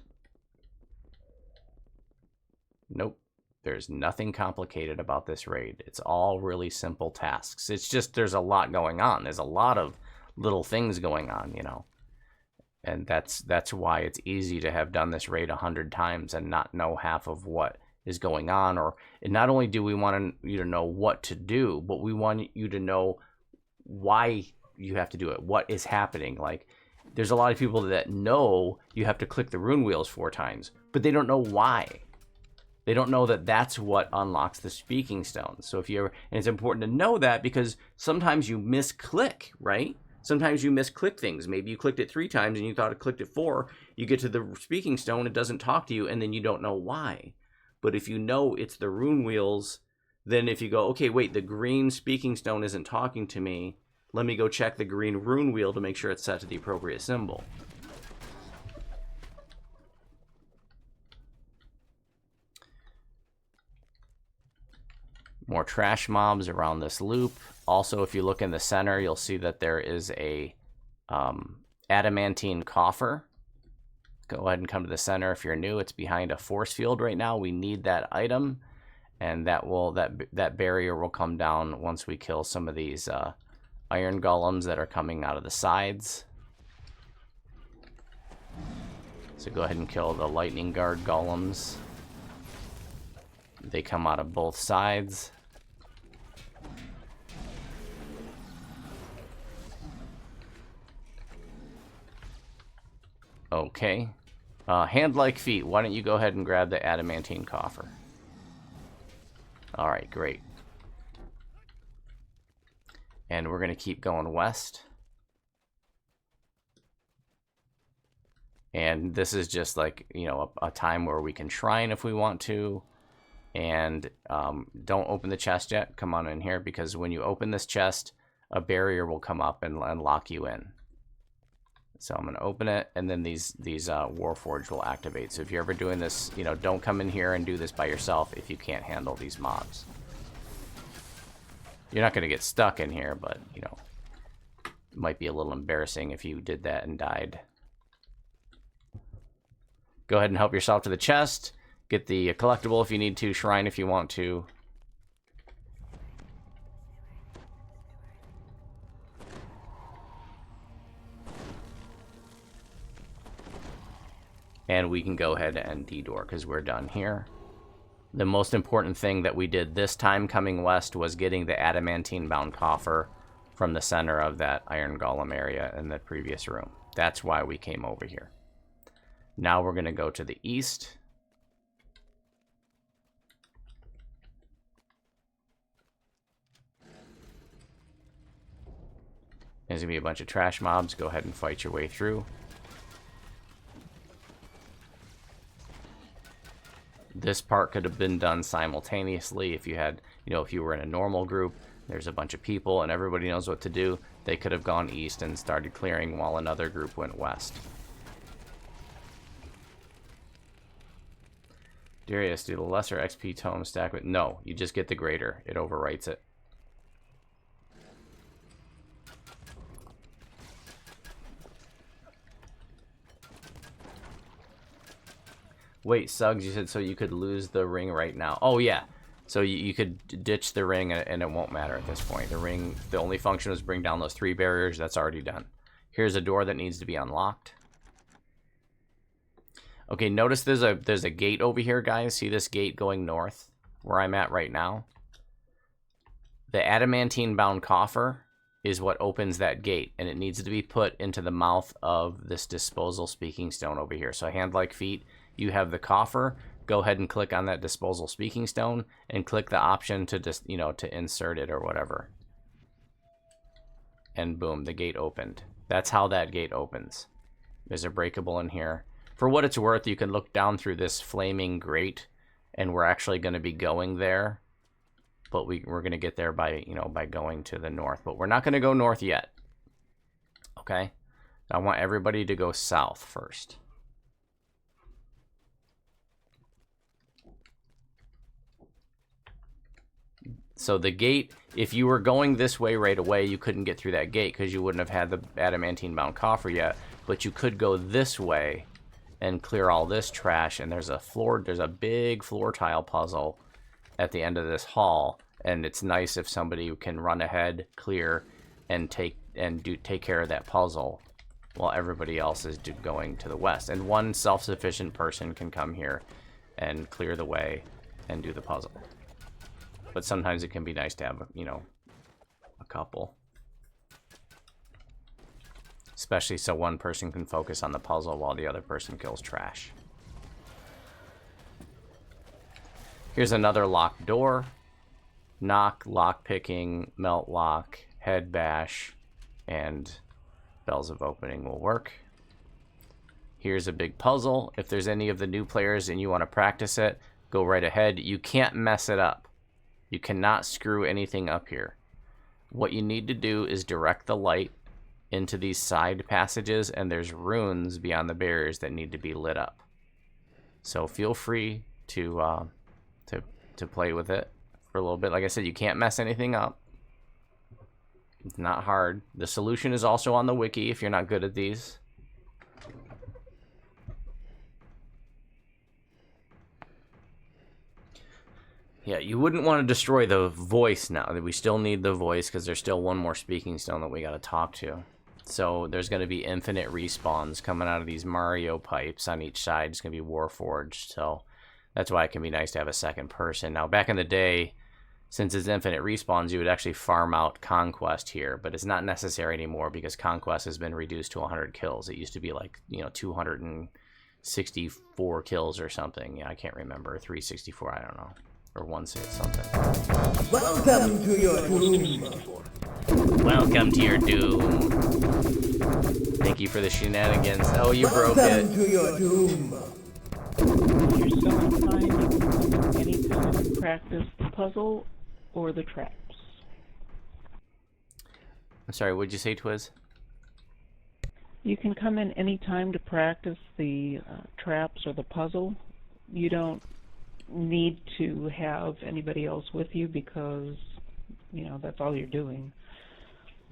Nope. There's nothing complicated about this raid. It's all really simple tasks. It's just there's a lot going on. There's a lot of little things going on, you know. And that's why it's easy to have done this raid 100 times and not know half of what is going on. Or and not only do we want you to know what to do, but we want you to know why you have to do it. What is happening? Like, there's a lot of people that know you have to click the rune wheels 4 times, but they don't know why. They don't know that that's what unlocks the speaking stones. So if you ever, and it's important to know that because sometimes you misclick, right? Sometimes you misclick things. Maybe you clicked it 3 times and you thought it clicked it 4. You get to the speaking stone, it doesn't talk to you, and then you don't know why. But if you know it's the rune wheels, then if you go, okay, wait, the green speaking stone isn't talking to me, let me go check the green rune wheel to make sure it's set to the appropriate symbol. More trash mobs around this loop. Also, if you look in the center, you'll see that there is a adamantine coffer. Go ahead and come to the center. If you're new, it's behind a force field right now. We need that item, and that barrier will come down once we kill some of these iron golems that are coming out of the sides. So go ahead and kill the lightning guard golems. They come out of both sides. Okay. Hand-like feet. Why don't you go ahead and grab the adamantine coffer? Alright, great. And we're going to keep going west. And this is just like, you know, a time where we can shrine if we want to. And don't open the chest yet. Come on in here, because when you open this chest, a barrier will come up and lock you in. So I'm going to open it, and then these Warforged will activate. So if you're ever doing this, you know, don't come in here and do this by yourself if you can't handle these mobs. You're not going to get stuck in here, but, you know, it might be a little embarrassing if you did that and died. Go ahead and help yourself to the chest. Get the collectible if you need to, shrine if you want to. And we can go ahead and D-door because we're done here. The most important thing that we did this time coming west was getting the adamantine bound coffer from the center of that iron golem area in the previous room. That's why we came over here. Now we're going to go to the east. There's going to be a bunch of trash mobs. Go ahead and fight your way through. This part could have been done simultaneously if you had, you know, if you were in a normal group, there's a bunch of people and everybody knows what to do. They could have gone east and started clearing while another group went west. Darius, do the lesser XP tome stack with... No, you just get the greater. It overwrites it. Wait, Suggs, you said so you could lose the ring right now. Oh, yeah. So you could ditch the ring and it won't matter at this point. The ring, the only function was bring down those 3 barriers. That's already done. Here's a door that needs to be unlocked. Okay, notice there's a gate over here, guys. See this gate going north where I'm at right now? The adamantine bound coffer is what opens that gate, and it needs to be put into the mouth of this disposal speaking stone over here. So hand like feet, you have the coffer. Go ahead and click on that disposal speaking stone and click the option to just, you know, to insert it or whatever. And boom, the gate opened. That's how that gate opens. There's a breakable in here. For what it's worth, you can look down through this flaming grate, and we're actually going to be going there. But we're going to get there by, you know, by going to the north. But we're not going to go north yet. Okay? I want everybody to go south first. So the gate, if you were going this way right away, you couldn't get through that gate because you wouldn't have had the adamantine bound coffer yet. But you could go this way and clear all this trash. And there's a big floor tile puzzle at the end of this hall, and it's nice if somebody can run ahead, clear, and take care of that puzzle while everybody else is going to the west. And one self-sufficient person can come here and clear the way and do the puzzle. But sometimes it can be nice to have, you know, a couple. Especially so one person can focus on the puzzle while the other person kills trash. Here's another locked door. Knock, lock picking, melt lock, head bash, and bells of opening will work. Here's a big puzzle. If there's any of the new players and you want to practice it, go right ahead. You can't mess it up. You cannot screw anything up here. What you need to do is direct the light into these side passages, and there's runes beyond the barriers that need to be lit up. So feel free to play with it for a little bit. Like I said, you can't mess anything up. It's not hard. The solution is also on the wiki if you're not good at these. Yeah, you wouldn't want to destroy the voice now. We still need the voice because there's still one more speaking stone that we got to talk to. So there's going to be infinite respawns coming out of these Mario pipes on each side. It's going to be Warforged. So that's why it can be nice to have a second person. Now, back in the day, since it's infinite respawns, you would actually farm out Conquest here. But it's not necessary anymore because Conquest has been reduced to 100 kills. It used to be like, 264 kills or something. Yeah, I can't remember. 364, I don't know. Or 160 something. Welcome to your doom. Welcome to your doom. Thank you for the shenanigans. Oh, you broke it. Welcome to your doom. If you're still on time, you can come anytime and practice the puzzle or the traps. I'm sorry, what'd you say, Twiz? You can come in anytime to practice the traps or the puzzle. You don't need to have anybody else with you because, that's all you're doing.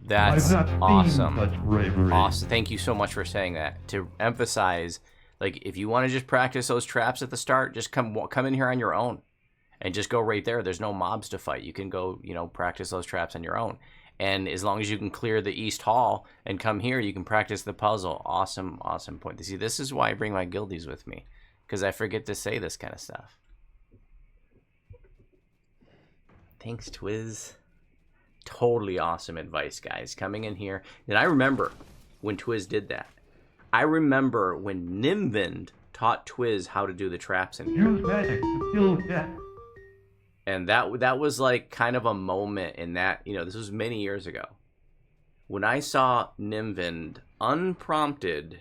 That's awesome. Such bravery. Awesome. Thank you so much for saying that. To emphasize, like, if you want to just practice those traps at the start, just come in here on your own and just go right there. There's no mobs to fight. You can go, practice those traps on your own. And as long as you can clear the East Hall and come here, you can practice the puzzle. Awesome, awesome point. See, this is why I bring my guildies with me, because I forget to say this kind of stuff. Thanks, Twiz. Totally awesome advice, guys. Coming in here. And I remember when Twiz did that. I remember when Nimvind taught Twiz how to do the traps in here. Use magic to kill death. And that was like kind of a moment in that, this was many years ago. When I saw Nimvind unprompted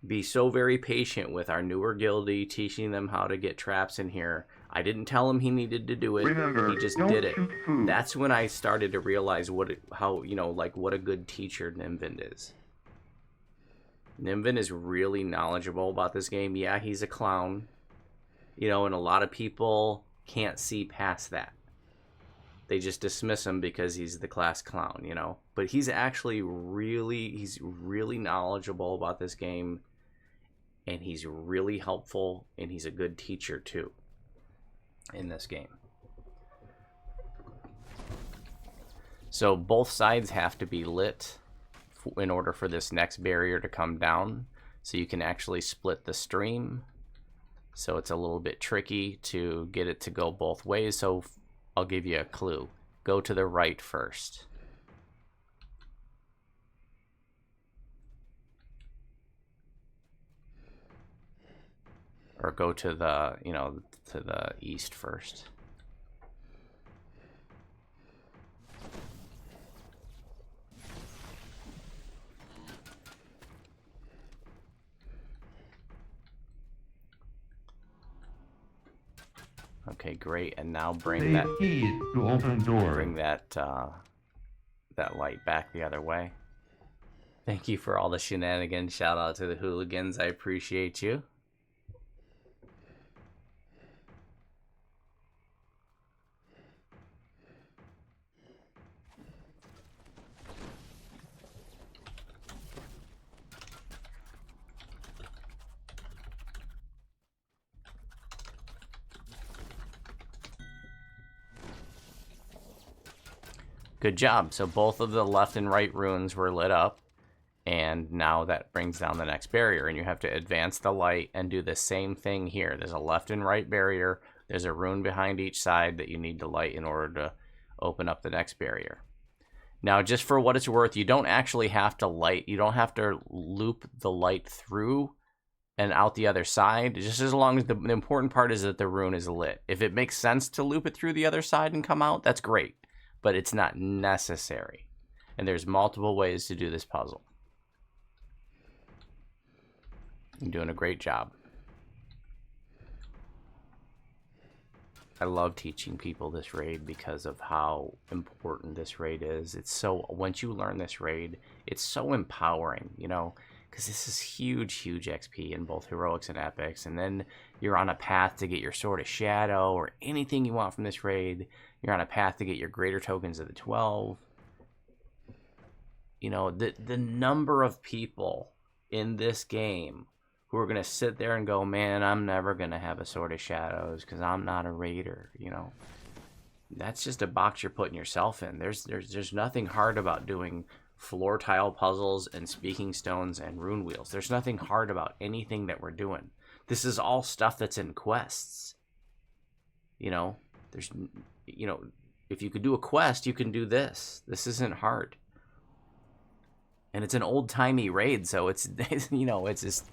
be so very patient with our newer guildie, teaching them how to get traps in here. I didn't tell him he needed to do it. Remember, he just don't did it. shoot food. That's when I started to realize what a good teacher Nimvind is. Nimvind is really knowledgeable about this game. Yeah, he's a clown. And a lot of people can't see past that. They just dismiss him because he's the class clown, But he's actually really knowledgeable about this game. And he's really helpful, and he's a good teacher too in this game. So both sides have to be lit in order for this next barrier to come down, so you can actually split the stream. So it's a little bit tricky to get it to go both ways, so I'll give you a clue. Go to the right first. Or go to the, to the east first. Okay, great. And now bring that keys to open doors. bring that light back the other way. Thank you for all the shenanigans. Shout out to the hooligans. I appreciate you. Good job. So both of the left and right runes were lit up. And now that brings down the next barrier. And you have to advance the light and do the same thing here. There's a left and right barrier. There's a rune behind each side that you need to light in order to open up the next barrier. Now, just for what it's worth, you don't actually have to light. You don't have to loop the light through and out the other side. Just as long as the important part is that the rune is lit. If it makes sense to loop it through the other side and come out, that's great. But it's not necessary. And there's multiple ways to do this puzzle. You're doing a great job. I love teaching people this raid because of how important this raid is. It's so, once you learn this raid, it's so empowering, you know, because this is huge, huge XP in both heroics and epics. And then you're on a path to get your Sword of Shadow or anything you want from this raid. You're on a path to get your greater tokens of the 12. You know, the number of people in this game who are going to sit there and go, man, I'm never going to have a Sword of Shadows because I'm not a raider, you know. That's just a box you're putting yourself in. There's nothing hard about doing floor tile puzzles and speaking stones and rune wheels. There's nothing hard about anything that we're doing. This is all stuff that's in quests. You know, there's, you know, if you could do a quest, you can do this. This isn't hard. And it's an old-timey raid, so it's, you know, it's just,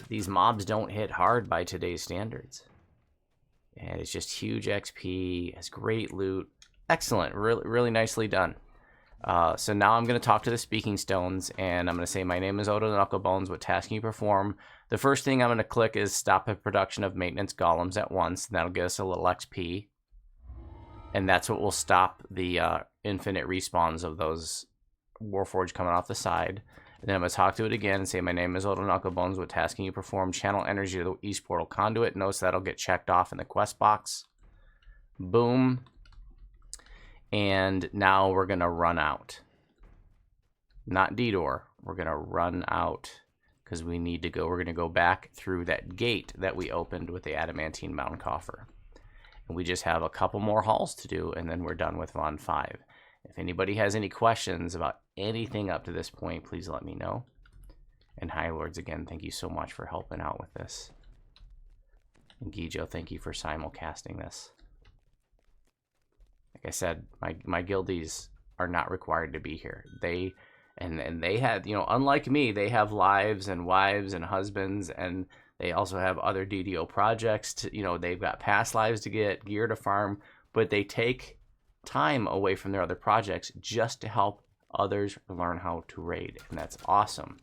these mobs don't hit hard by today's standards. And it's just huge XP. It's great loot. Excellent. Really, really nicely done. So now I'm going to talk to the speaking stones, and I'm going to say, my name is Odo Knucklebones. What task can you perform? The first thing I'm going to click is stop the production of maintenance golems at once. And that'll get us a little XP. And that's what will stop the infinite respawns of those Warforged coming off the side. And then I'm going to talk to it again and say, my name is Odo Knucklebones. What task can you perform? Channel energy to the East Portal Conduit. Notice that'll get checked off in the quest box. Boom. And now we're going to run out. Not detour. We're going to run out because we need to go. We're going to go back through that gate that we opened with the adamantine mountain coffer. And we just have a couple more halls to do, and then we're done with Von 5. If anybody has any questions about anything up to this point, please let me know. And High Lords, again, thank you so much for helping out with this. And Gijo, thank you for simulcasting this. Like I said, my guildies are not required to be here. They have, you know, unlike me, they have lives and wives and husbands, and they also have other DDO projects to, you know, they've got past lives to get, gear to farm, but they take time away from their other projects just to help others learn how to raid, and that's awesome.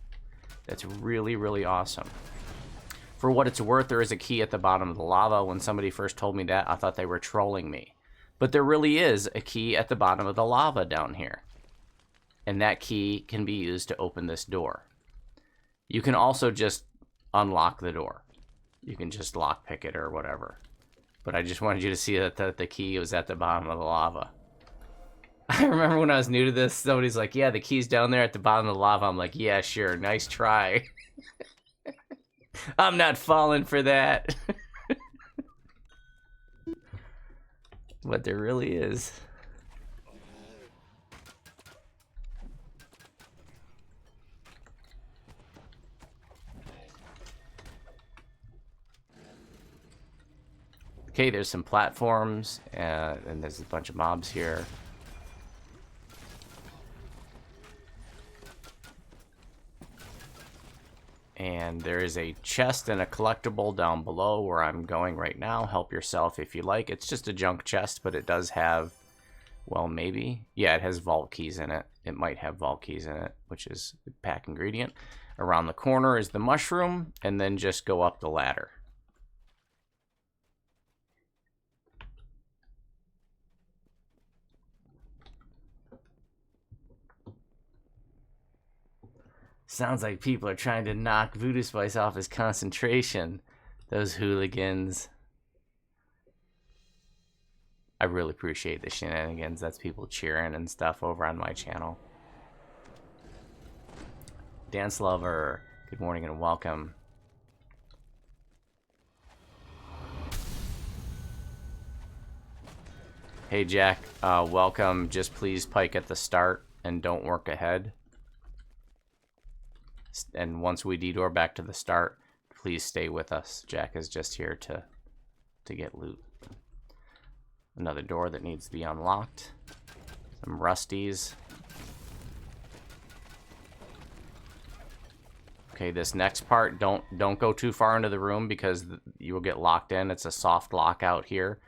That's really, really awesome. For what it's worth, there is a key at the bottom of the lava. When somebody first told me that, I thought they were trolling me. But there really is a key at the bottom of the lava down here. And that key can be used to open this door. You can also just unlock the door. You can just lockpick it or whatever. But I just wanted you to see that the key was at the bottom of the lava. I remember when I was new to this, somebody's like, yeah, the key's down there at the bottom of the lava. I'm like, yeah, sure, nice try. I'm not falling for that. But there really is. Okay, there's some platforms, and there's a bunch of mobs here. And there is a chest and a collectible down below where I'm going right now. Help yourself if you like. It's just a junk chest, but it does have, well, maybe. Yeah, it has vault keys in it. It might have vault keys in it, which is the pack ingredient. Around the corner is the mushroom, and then just go up the ladder. Sounds like people are trying to knock Voodoo Spice off his concentration. Those hooligans. I really appreciate the shenanigans. That's people cheering and stuff over on my channel. Dance Lover, good morning and welcome. Hey Jack, welcome. Just please pike at the start and don't work ahead. And once we detour back to the start, please stay with us. Jack is just here to get loot. Another door that needs to be unlocked. Some rusties. Okay, this next part, don't go too far into the room because you will get locked in. It's a soft lockout here.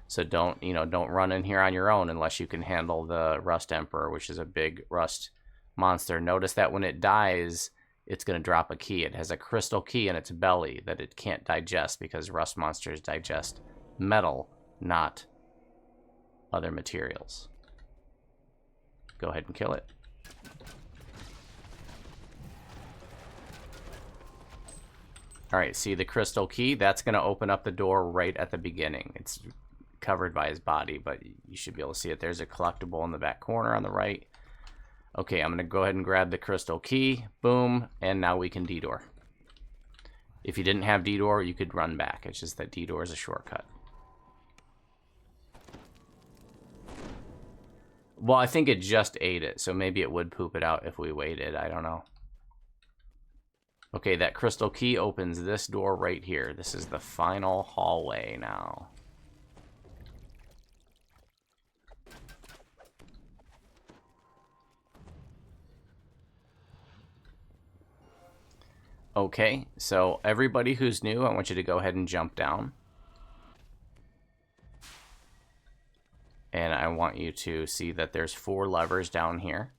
So don't run in here on your own unless you can handle the Rust Emperor, which is a big rust monster. Notice that when it dies, it's going to drop a key. It has a crystal key in its belly that it can't digest because rust monsters digest metal, not other materials. Go ahead and kill it. Alright, see the crystal key? That's going to open up the door right at the beginning. It's covered by his body, but you should be able to see it. There's a collectible in the back corner on the right. Okay, I'm going to go ahead and grab the crystal key. Boom, and now we can detour. If you didn't have detour, you could run back. It's just that detour is a shortcut. Well, I think it just ate it, so maybe it would poop it out if we waited. I don't know. Okay, that crystal key opens this door right here. This is the final hallway now. Okay, so everybody who's new, I want you to go ahead and jump down. And I want you to see that there's 4 levers down here.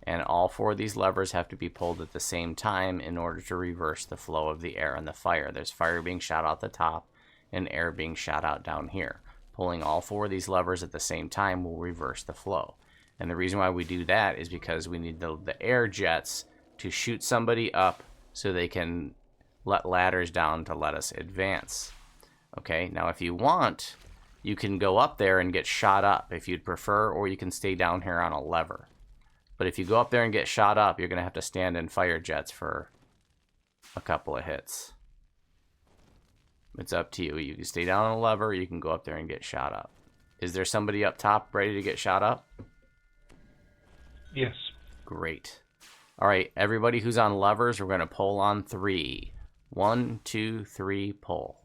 And all 4 of these levers have to be pulled at the same time in order to reverse the flow of the air and the fire. There's fire being shot out the top and air being shot out down here. Pulling all 4 of these levers at the same time will reverse the flow. And the reason why we do that is because we need the air jets to shoot somebody up so they can let ladders down to let us advance. Okay, now if you want, you can go up there and get shot up if you'd prefer, or you can stay down here on a lever. But if you go up there and get shot up, you're going to have to stand in fire jets for a couple of hits. It's up to you. You can stay down on a lever, or you can go up there and get shot up. Is there somebody up top ready to get shot up? Yes. Great. All right, everybody who's on levers, we're going to pull on 3. 1, 2, 3, pull.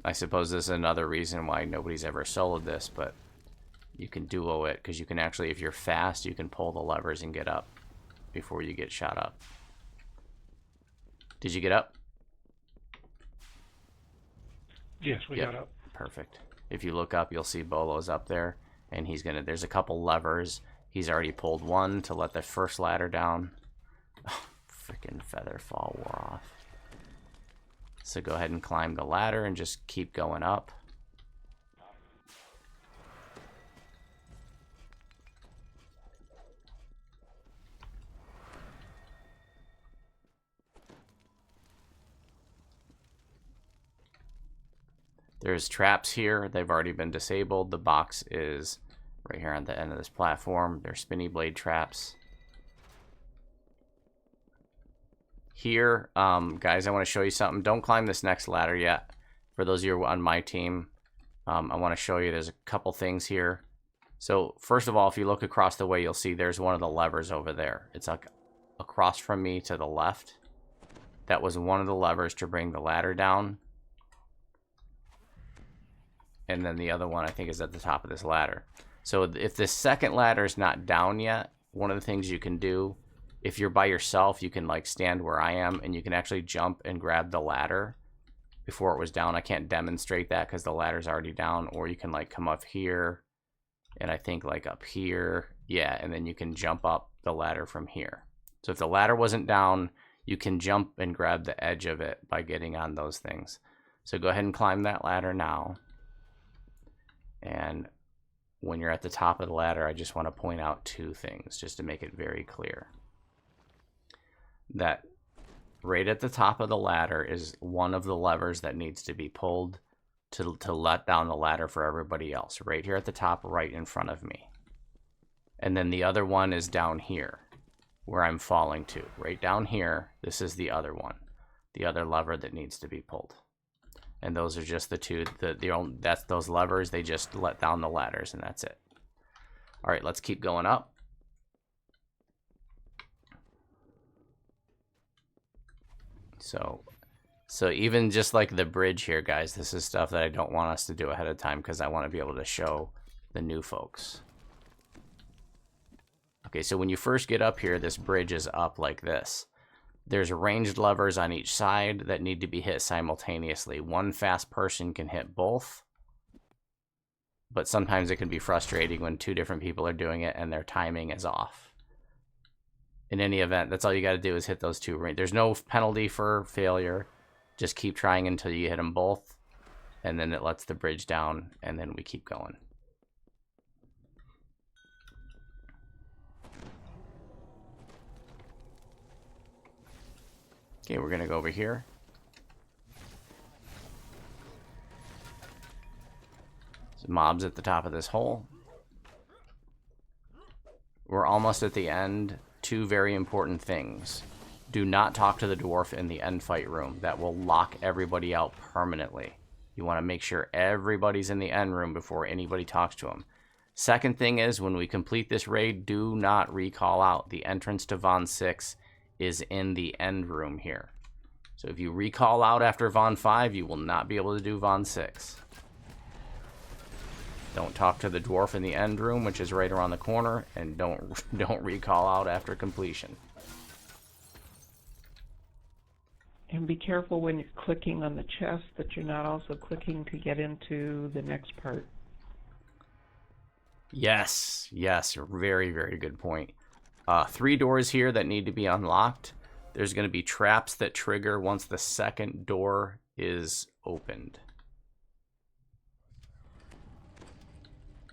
I suppose this is another reason why nobody's ever soloed this, but you can duo it, because you can actually, if you're fast, you can pull the levers and get up before you get shot up. Did you get up? Yes, we got up. Perfect. If you look up, you'll see Bolo's up there, and he's gonna, there's a couple levers. He's already pulled one to let the first ladder down. Oh, freaking feather fall wore off. So go ahead and climb the ladder and just keep going up. There's traps here. They've already been disabled. The box is right here on the end of this platform. They're spinny blade traps. Here, guys, I want to show you something. Don't climb this next ladder yet. For those of you on my team, I want to show you there's a couple things here. So first of all, if you look across the way, you'll see there's one of the levers over there. It's like across from me to the left. That was one of the levers to bring the ladder down. And then the other one, I think, is at the top of this ladder. So if the second ladder is not down yet, one of the things you can do, if you're by yourself, you can like stand where I am and you can actually jump and grab the ladder before it was down. I can't demonstrate that because the ladder's already down. Or you can like come up here and I think like up here. Yeah, and then you can jump up the ladder from here. So if the ladder wasn't down, you can jump and grab the edge of it by getting on those things. So go ahead and climb that ladder now. And when you're at the top of the ladder, I just want to point out 2 things just to make it very clear. That right at the top of the ladder is one of the levers that needs to be pulled to let down the ladder for everybody else. Right here at the top, right in front of me. And then the other one is down here, where I'm falling to. Right down here, this is the other one. The other lever that needs to be pulled. And those are just the two. That's those levers. They just let down the ladders, and that's it. All right, let's keep going up. So even just like the bridge here, guys, this is stuff that I don't want us to do ahead of time because I want to be able to show the new folks. Okay, so when you first get up here, this bridge is up like this. There's ranged levers on each side that need to be hit simultaneously. One fast person can hit both, but sometimes it can be frustrating when two different people are doing it and their timing is off. In any event, that's all you got to do is hit those two. There's no penalty for failure. Just keep trying until you hit them both, and then it lets the bridge down, and then we keep going. Okay, we're going to go over here. There's mobs at the top of this hole. We're almost at the end. Two very important things. Do not talk to the dwarf in the end fight room. That will lock everybody out permanently. You want to make sure everybody's in the end room before anybody talks to him. Second thing is, when we complete this raid, do not recall out. The entrance to Von 6 is in the end room here. So if you recall out after Von 5, you will not be able to do Von 6. Don't talk to the dwarf in the end room, which is right around the corner, and don't recall out after completion. And be careful when you're clicking on the chest that you're not also clicking to get into the next part. Yes, very, very good point. 3 doors here that need to be unlocked. There's going to be traps that trigger once the second door is opened.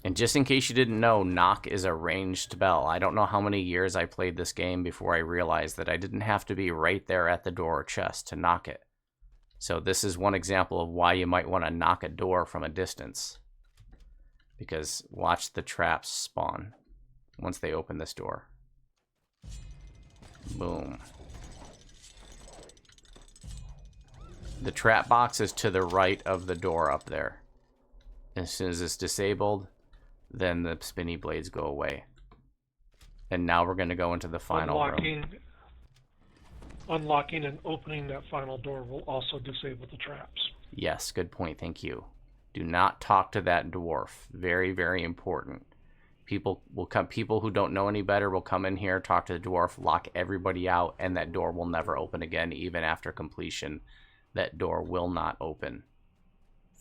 And just in case you didn't know, knock is a ranged spell. I don't know how many years I played this game before I realized that I didn't have to be right there at the door or chest to knock it. So this is one example of why you might want to knock a door from a distance. Because watch the traps spawn once they open this door. Boom. The trap box is to the right of the door up there. As soon as it's disabled, then the spinny blades go away. And now we're going to go into the final room. Unlocking and opening that final door will also disable the traps. Yes, good point. Thank you. Do not talk to that dwarf. Very, very important. People who don't know any better will come in here, talk to the dwarf, lock everybody out, and that door will never open again, even after completion. That door will not open.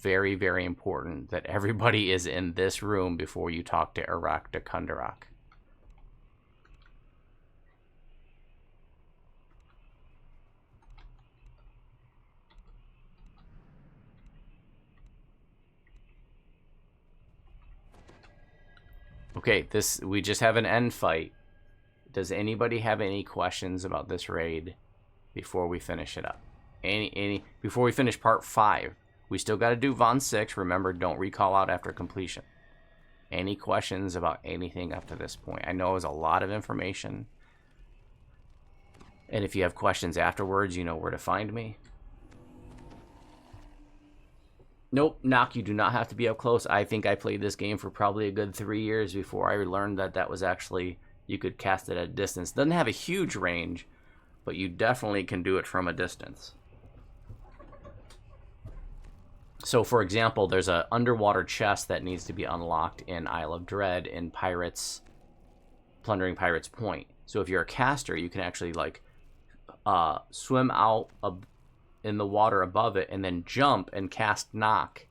Very, very important that everybody is in this room before you talk to Iraq de Kundarak. Okay, we just have an end fight. Does anybody have any questions about this raid before we finish it up? Before we finish part 5? We still got to do Von 6. Remember, don't recall out after completion. Any questions about anything up to this point? I know it was a lot of information. And if you have questions afterwards, you know where to find me. Nope, Knock, you do not have to be up close. I think I played this game for probably a good 3 years before I learned that was actually, you could cast it at a distance. Doesn't have a huge range, but you definitely can do it from a distance. So, for example, there's an underwater chest that needs to be unlocked in Isle of Dread in Plundering Pirates Point. So if you're a caster, you can actually, swim out in the water above it and then jump and cast Knock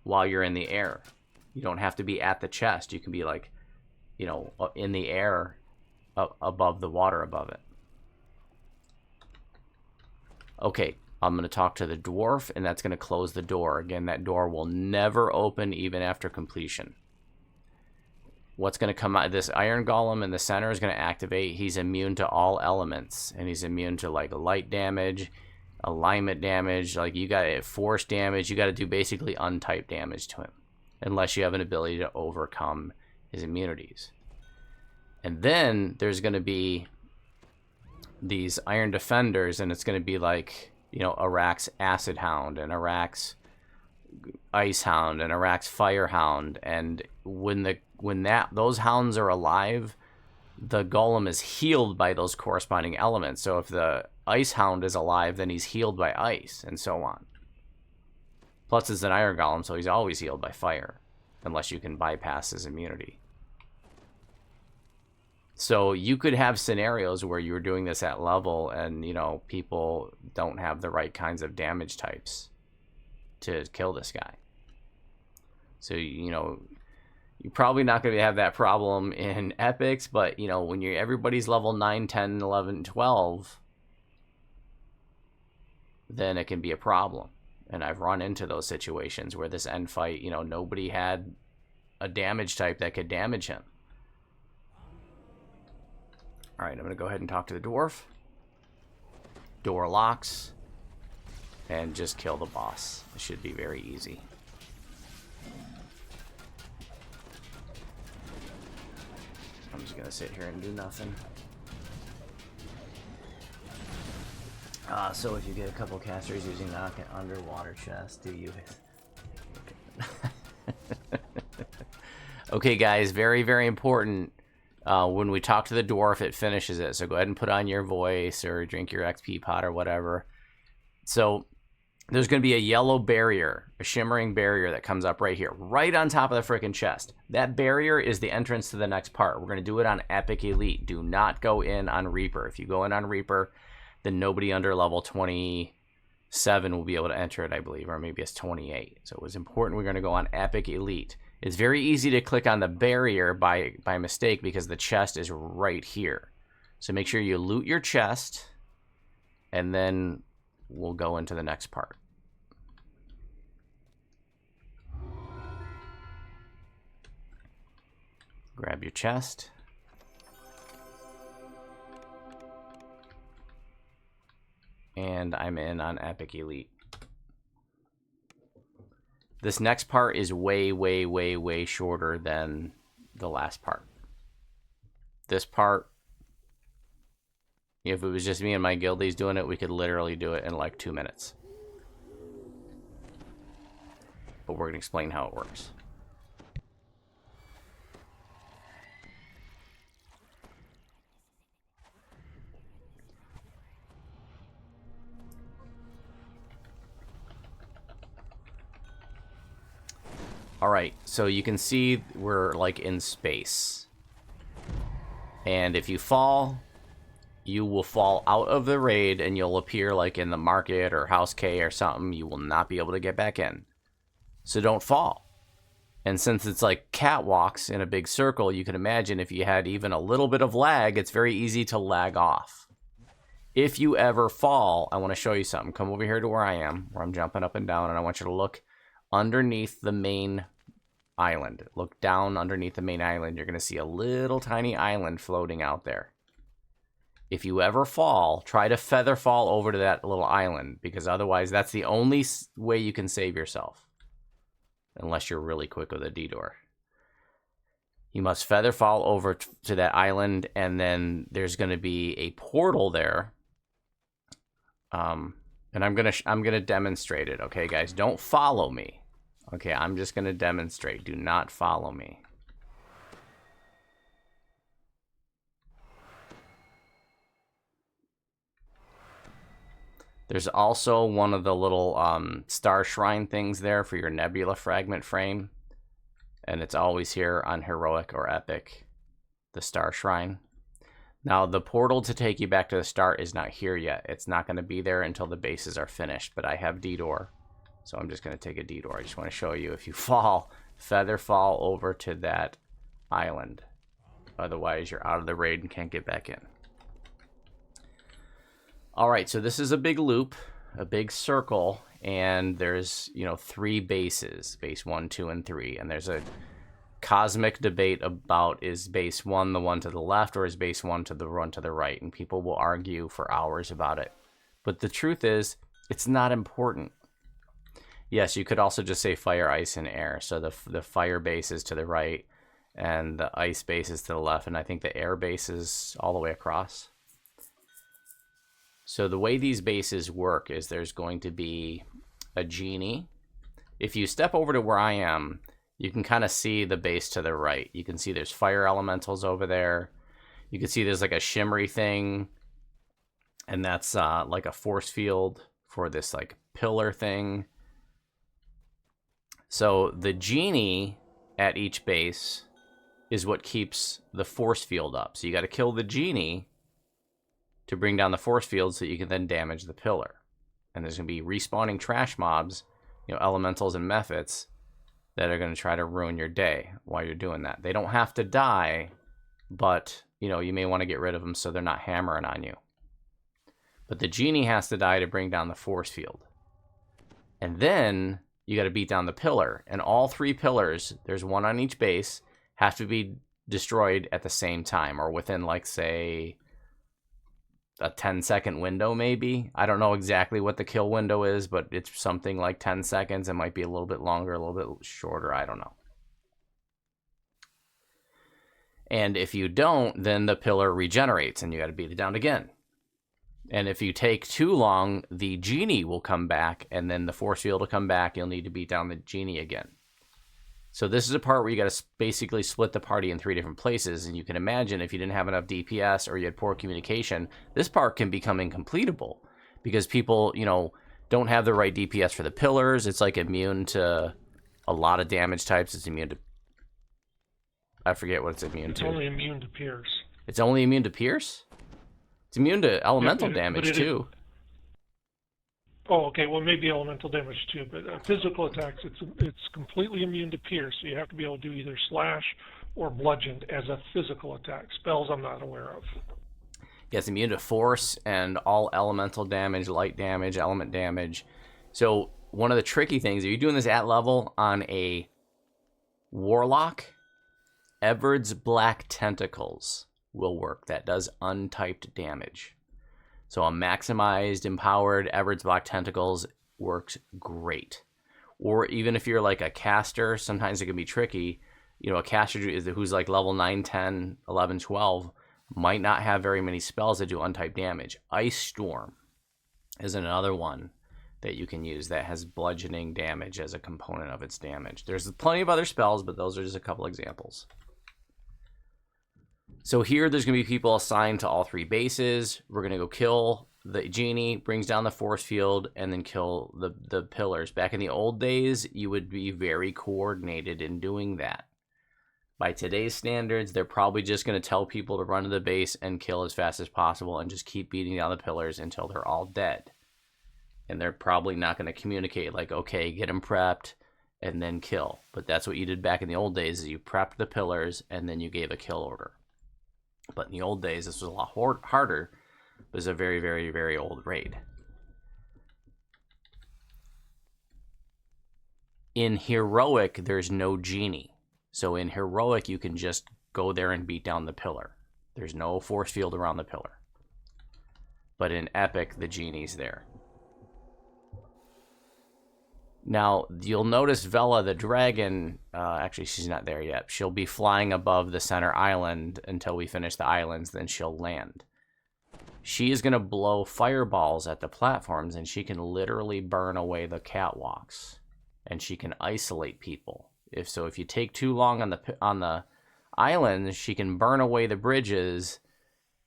while you're in the air. You don't have to be at the chest. You can be, in the air above the water above it. Okay. I'm going to talk to the dwarf, and that's going to close the door. Again, that door will never open even after completion. What's going to come out? This iron golem in the center is going to activate. He's immune to all elements, and he's immune to light damage, alignment damage. You got force damage. You got to do basically untyped damage to him, unless you have an ability to overcome his immunities. And then there's going to be these iron defenders, and it's going to be Iraq's Acid Hound and Iraq's Ice Hound and Iraq's Fire Hound, and when those hounds are alive, the golem is healed by those corresponding elements. So if the Ice Hound is alive, then he's healed by ice, and so on. Plus, it's an iron golem, so he's always healed by fire, unless you can bypass his immunity. So you could have scenarios where you're doing this at level, and, you know, people don't have the right kinds of damage types to kill this guy. So, you know, you're probably not going to have that problem in epics, but, you know, when everybody's level 9, 10, 11, 12, then it can be a problem. And I've run into those situations where this end fight, you know, nobody had a damage type that could damage him. All right, I'm going to go ahead and talk to the dwarf. Door locks. And just kill the boss. It should be very easy. I'm just going to sit here and do nothing. So if you get a couple casters using knock an underwater chest, do you... Okay, guys, very, very important. When we talk to the dwarf, it finishes it. So go ahead and put on your voice or drink your XP pot or whatever. So there's going to be a yellow barrier, a shimmering barrier that comes up right here, right on top of the frickin' chest. That barrier is the entrance to the next part. We're going to do it on Epic Elite. Do not go in on Reaper. If you go in on Reaper, then nobody under level 27 will be able to enter it, I believe, or maybe it's 28. So it was important we're going to go on Epic Elite. It's very easy to click on the barrier by mistake because the chest is right here. So make sure you loot your chest, and then we'll go into the next part. Grab your chest. And I'm in on Epic Elite. This next part is way, way, way, way shorter than the last part. This part, if it was just me and my guildies doing it, we could literally do it in like 2 minutes. But we're going to explain how it works. Alright, so you can see we're like in space. And if you fall, you will fall out of the raid and you'll appear like in the market or house K or something. You will not be able to get back in. So don't fall. And since it's like catwalks in a big circle, you can imagine if you had even a little bit of lag, it's very easy to lag off. If you ever fall, I want to show you something. Come over here to where I am, where I'm jumping up and down, and I want you to look underneath the main island. Look down underneath the main island. You're going to see a little tiny island floating out there. If you ever fall, try to feather fall over to that little island, because otherwise that's the only way you can save yourself. Unless you're really quick with a D-door. You must feather fall over to that island, and then there's going to be a portal there. And I'm gonna demonstrate it. Okay, guys, don't follow me. Okay, I'm just gonna demonstrate. Do not follow me. There's also one of the little star shrine things there for your nebula fragment frame. And it's always here on heroic or epic, the star shrine. Now, the portal to take you back to the start is not here yet. It's not going to be there until the bases are finished, but I have D-door. So I'm just going to take a D-door. I just want to show you, if you fall, feather fall over to that island. Otherwise, you're out of the raid and can't get back in. All right, so this is a big loop, a big circle, and there's, 3 bases, base 1, 2, and 3. And there's a cosmic debate about, is base 1 the one to the left, or is base 1 the one to the right? And people will argue for hours about it. But the truth is, it's not important. Yes, you could also just say fire, ice, and air. So the fire base is to the right, and the ice base is to the left, and I think the air base is all the way across. So the way these bases work is there's going to be a genie, if you step over to where I am, you can kind of see the base to the right. You can see there's fire elementals over there. You can see there's like a shimmery thing, and that's like a force field for this like pillar thing. So the genie at each base is what keeps the force field up. So you got to kill the genie to bring down the force field so you can then damage the pillar. And there's going to be respawning trash mobs, elementals and mephits that are going to try to ruin your day while you're doing that. They don't have to die, but, you may want to get rid of them so they're not hammering on you. But the genie has to die to bring down the force field. And then you got to beat down the pillar. And all 3 pillars, there's one on each base, have to be destroyed at the same time, or within, like, say, a 10-second window, maybe. I don't know exactly what the kill window is, but it's something like 10 seconds. It might be a little bit longer, a little bit shorter. I don't know. And if you don't, then the pillar regenerates, and you got to beat it down again. And if you take too long, the genie will come back, and then the force field will come back. You'll need to beat down the genie again. So this is a part where you got to basically split the party in 3 different places. And you can imagine if you didn't have enough DPS or you had poor communication, this part can become incompletable because people, don't have the right DPS for the pillars. It's like immune to a lot of damage types. It's immune to, I forget what it's immune to. It's only immune to pierce. It's only immune to pierce? It's immune to elemental damage too. Oh, okay. Well, maybe elemental damage too, but physical attacks, it's completely immune to pierce. So you have to be able to do either slash or bludgeoned as a physical attack. Spells I'm not aware of. Yeah, it's immune to force and all elemental damage, light damage, element damage. So one of the tricky things, if you're doing this at level on a warlock, Everard's Black Tentacles will work. That does untyped damage. So a maximized, empowered Everard's Black Tentacles works great. Or even if you're like a caster, sometimes it can be tricky. A caster who's like level 9, 10, 11, 12 might not have very many spells that do untyped damage. Ice Storm is another one that you can use that has bludgeoning damage as a component of its damage. There's plenty of other spells, but those are just a couple examples. So here, there's going to be people assigned to all 3 bases. We're going to go kill the genie, brings down the force field, and then kill the pillars. Back in the old days, you would be very coordinated in doing that. By today's standards, they're probably just going to tell people to run to the base and kill as fast as possible and just keep beating down the pillars until they're all dead. And they're probably not going to communicate like, okay, get them prepped and then kill. But that's what you did back in the old days, is you prepped the pillars and then you gave a kill order. But in the old days, this was a lot harder. It was a very, very, very old raid. In Heroic, there's no genie. So in Heroic, you can just go there and beat down the pillar. There's no force field around the pillar. But in Epic, the genie's there. Now, you'll notice Vela the dragon, actually she's not there yet. She'll be flying above the center island until we finish the islands, then she'll land. She is going to blow fireballs at the platforms, and she can literally burn away the catwalks. And she can isolate people. If you take too long on the islands, she can burn away the bridges,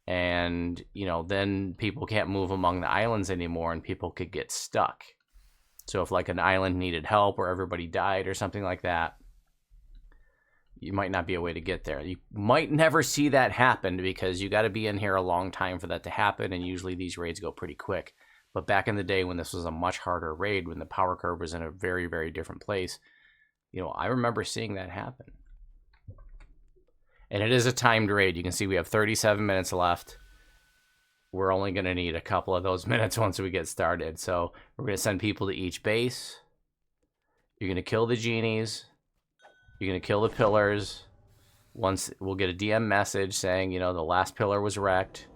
and then people can't move among the islands anymore, and people could get stuck. So if like an island needed help or everybody died or something like that, you might not be a way to get there. You might never see that happen because you got to be in here a long time for that to happen, and usually these raids go pretty quick. But back in the day when this was a much harder raid, when the power curve was in a very, very different place, I remember seeing that happen. And it is a timed raid. You can see we have 37 minutes left. We're only going to need a couple of those minutes once we get started. So we're going to send people to each base. You're going to kill the genies. You're going to kill the pillars. Once we'll get a DM message saying, the last pillar was wrecked.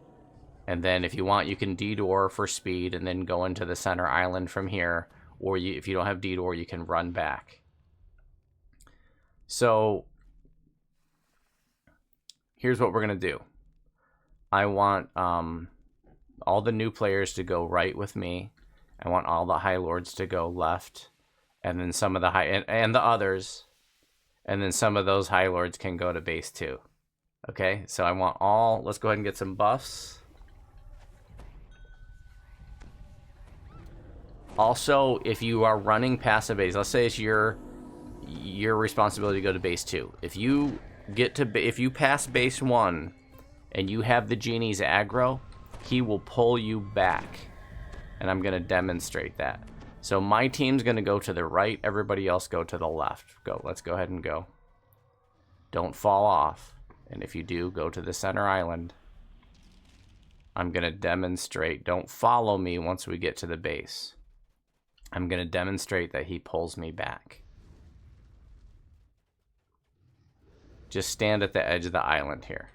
And then if you want, you can D-door for speed and then go into the center island from here. Or if you don't have D-door, you can run back. So here's what we're going to do. I want all the new players to go right with me. I want all the High Lords to go left. And then some of the and the others. And then some of those High Lords can go to base 2. Okay, so I want all... Let's go ahead and get some buffs. Also, if you are running past a base, let's say it's your responsibility to go to base 2. If you pass base 1 and you have the genie's aggro, he will pull you back. And I'm going to demonstrate that. So my team's going to go to the right, everybody else go to the left. Go, let's go ahead and go. Don't fall off. And if you do, go to the center island. I'm going to demonstrate. Don't follow me once we get to the base. I'm going to demonstrate that he pulls me back. Just stand at the edge of the island here.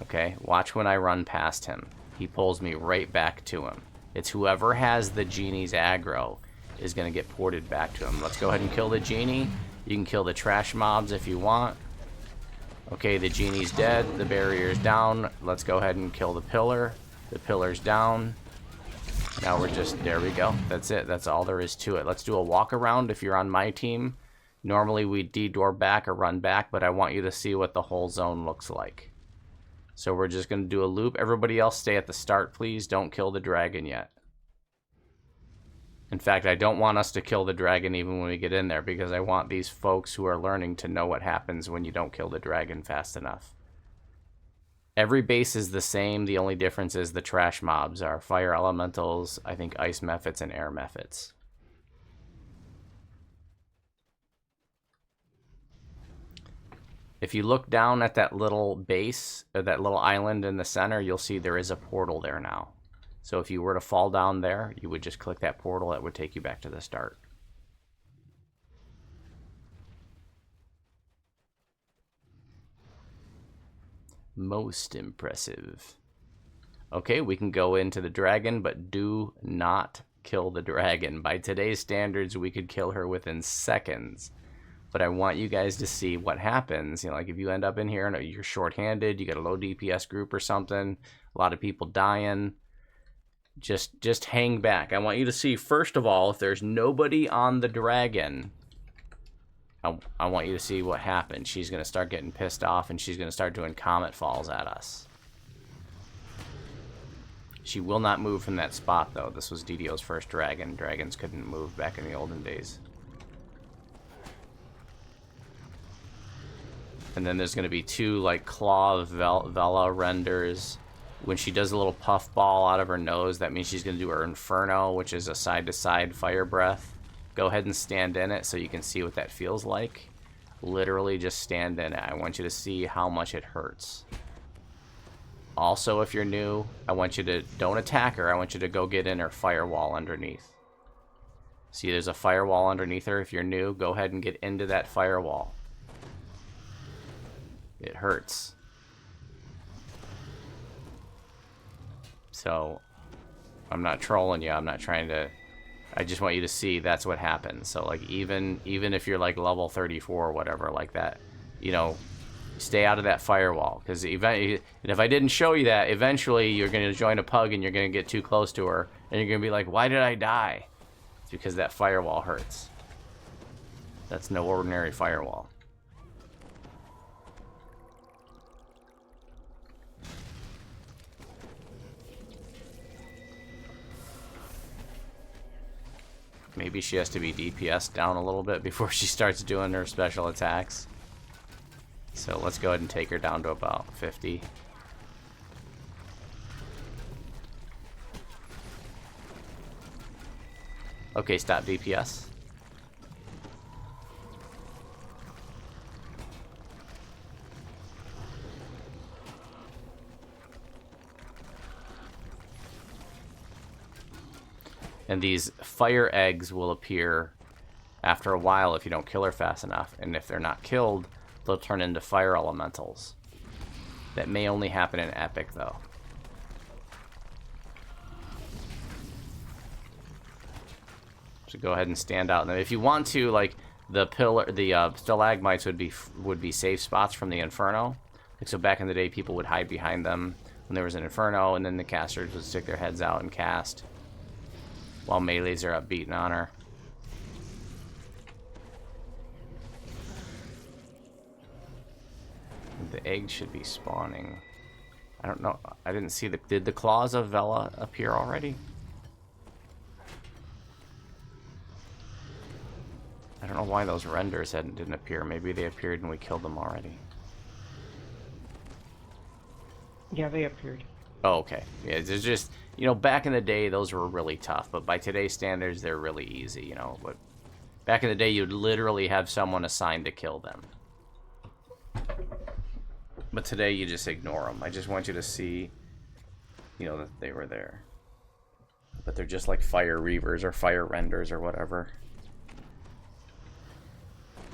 Okay, watch when I run past him. He pulls me right back to him. It's whoever has the genie's aggro is going to get ported back to him. Let's go ahead and kill the genie. You can kill the trash mobs if you want. Okay, the genie's dead. The barrier's down. Let's go ahead and kill the pillar. The pillar's down. Now we're just... There we go. That's it. That's all there is to it. Let's do a walk around if you're on my team. Normally we de-door back or run back, but I want you to see what the whole zone looks like. So we're just going to do a loop. Everybody else stay at the start, please. Don't kill the dragon yet. In fact, I don't want us to kill the dragon even when we get in there, because I want these folks who are learning to know what happens when you don't kill the dragon fast enough. Every base is the same. The only difference is the trash mobs are fire elementals, I think ice mephits, and air mephits. If you look down at that little base, or that little island in the center, you'll see there is a portal there now. So if you were to fall down there, you would just click that portal. That would take you back to the start. Most impressive. Okay, we can go into the dragon, but do not kill the dragon. By today's standards, we could kill her within seconds. But I want you guys to see what happens. You know, like if you end up in here and you're short-handed, you got a low DPS group or something, a lot of people dying, just hang back. I want you to see, first of all, if there's nobody on the dragon, I want you to see what happens. She's going to start getting pissed off, and she's going to start doing comet falls at us. She will not move from that spot, though. This was DDO's first dragon. Dragons couldn't move back in the olden days. And then there's going to be 2, like, claw Vela renders. When she does a little puff ball out of her nose, that means she's going to do her Inferno, which is a side-to-side fire breath. Go ahead and stand in it so you can see what that feels like. Literally just stand in it. I want you to see how much it hurts. Also, if you're new, I want you to, don't attack her. I want you to go get in her firewall underneath. See, there's a firewall underneath her. If you're new, go ahead and get into that firewall. It hurts. So, I'm not trolling you. I'm not trying to... I just want you to see that's what happens. So, like, even if you're, like, level 34 or whatever like that, you know, stay out of that firewall. Because if I didn't show you that, eventually you're going to join a pug and you're going to get too close to her. And you're going to be like, why did I die? It's because that firewall hurts. That's no ordinary firewall. Maybe she has to be DPS down a little bit before she starts doing her special attacks. So let's go ahead and take her down to about 50. Okay, stop DPS. And these fire eggs will appear after a while if you don't kill her fast enough. And if they're not killed, they'll turn into fire elementals. That may only happen in Epic, though. So go ahead and stand out. Now, if you want to, like, the stalagmites would be safe spots from the Inferno. Like, so back in the day, people would hide behind them when there was an Inferno, and then the casters would stick their heads out and cast while melees are up beating on her. The eggs should be spawning. I don't know. I didn't see the... Did the claws of Vela appear already? I don't know why those renders didn't appear. Maybe they appeared and we killed them already. Yeah, they appeared. Oh, okay. Yeah, there's just... You know, back in the day, those were really tough. But by today's standards, they're really easy, you know. But back in the day, you'd literally have someone assigned to kill them. But today, you just ignore them. I just want you to see, you know, that they were there. But they're just like fire reavers or fire renders or whatever.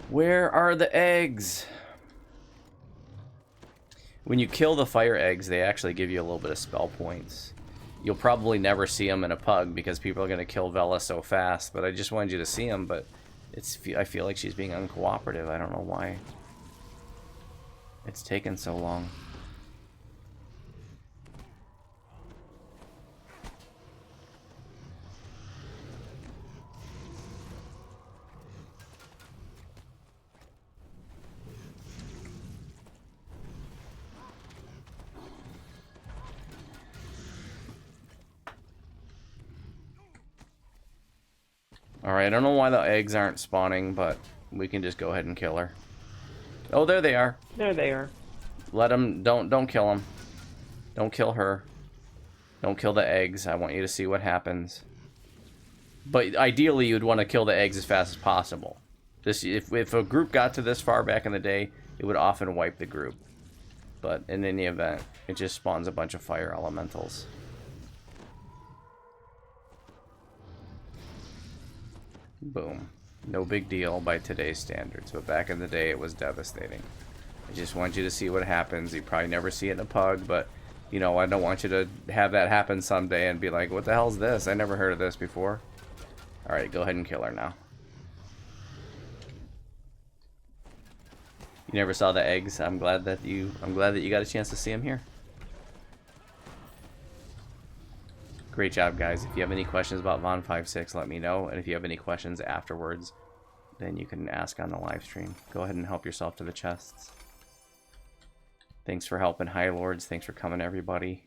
Where are the eggs? When you kill the fire eggs, they actually give you a little bit of spell points. You'll probably never see them in a pug because people are going to kill Vela so fast. But I just wanted you to see them, but I feel like she's being uncooperative. I don't know why it's taken so long. Alright, I don't know why the eggs aren't spawning, but we can just go ahead and kill her. Oh, there they are. There they are. Let them, don't kill them. Don't kill her. Don't kill the eggs. I want you to see what happens. But ideally, you'd want to kill the eggs as fast as possible. If a group got to this far back in the day, it would often wipe the group. But in any event, it just spawns a bunch of fire elementals. Boom. No big deal by today's standards, but back in the day it was devastating. I just want you to see what happens. You probably never see it in a pug, but, you know, I don't want you to have that happen someday and be like, what the hell's this? I never heard of this before. Alright, go ahead and kill her now. You never saw the eggs. I'm glad that you got a chance to see them here. Great job, guys. If you have any questions about Von 5.6, let me know. And if you have any questions afterwards, then you can ask on the live stream. Go ahead and help yourself to the chests. Thanks for helping, High Lords. Thanks for coming, everybody.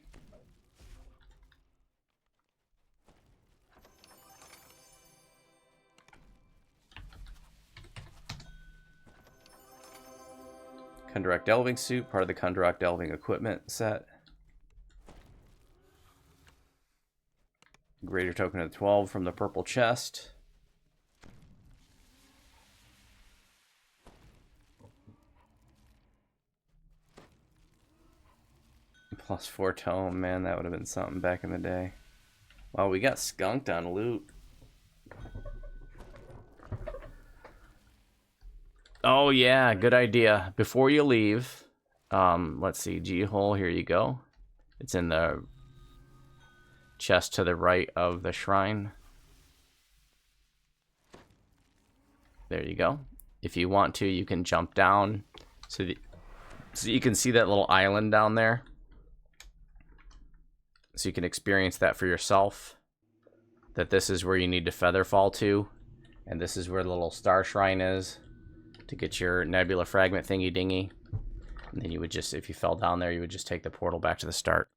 Kundrak Delving Suit, part of the Kundrak Delving Equipment set. Greater Token of 12 from the purple chest. +4 tome, man, that would have been something back in the day. Wow, we got skunked on loot. Oh yeah, good idea. Before you leave, let's see, G-hole, here you go. It's in the chest to the right of the shrine. There you go. If you want to, you can jump down so you can see that little island down there. So you can experience that for yourself. That this is where you need to feather fall to. And this is where the little star shrine is to get your nebula fragment thingy dingy. And then you would just, if you fell down there, you would just take the portal back to the start.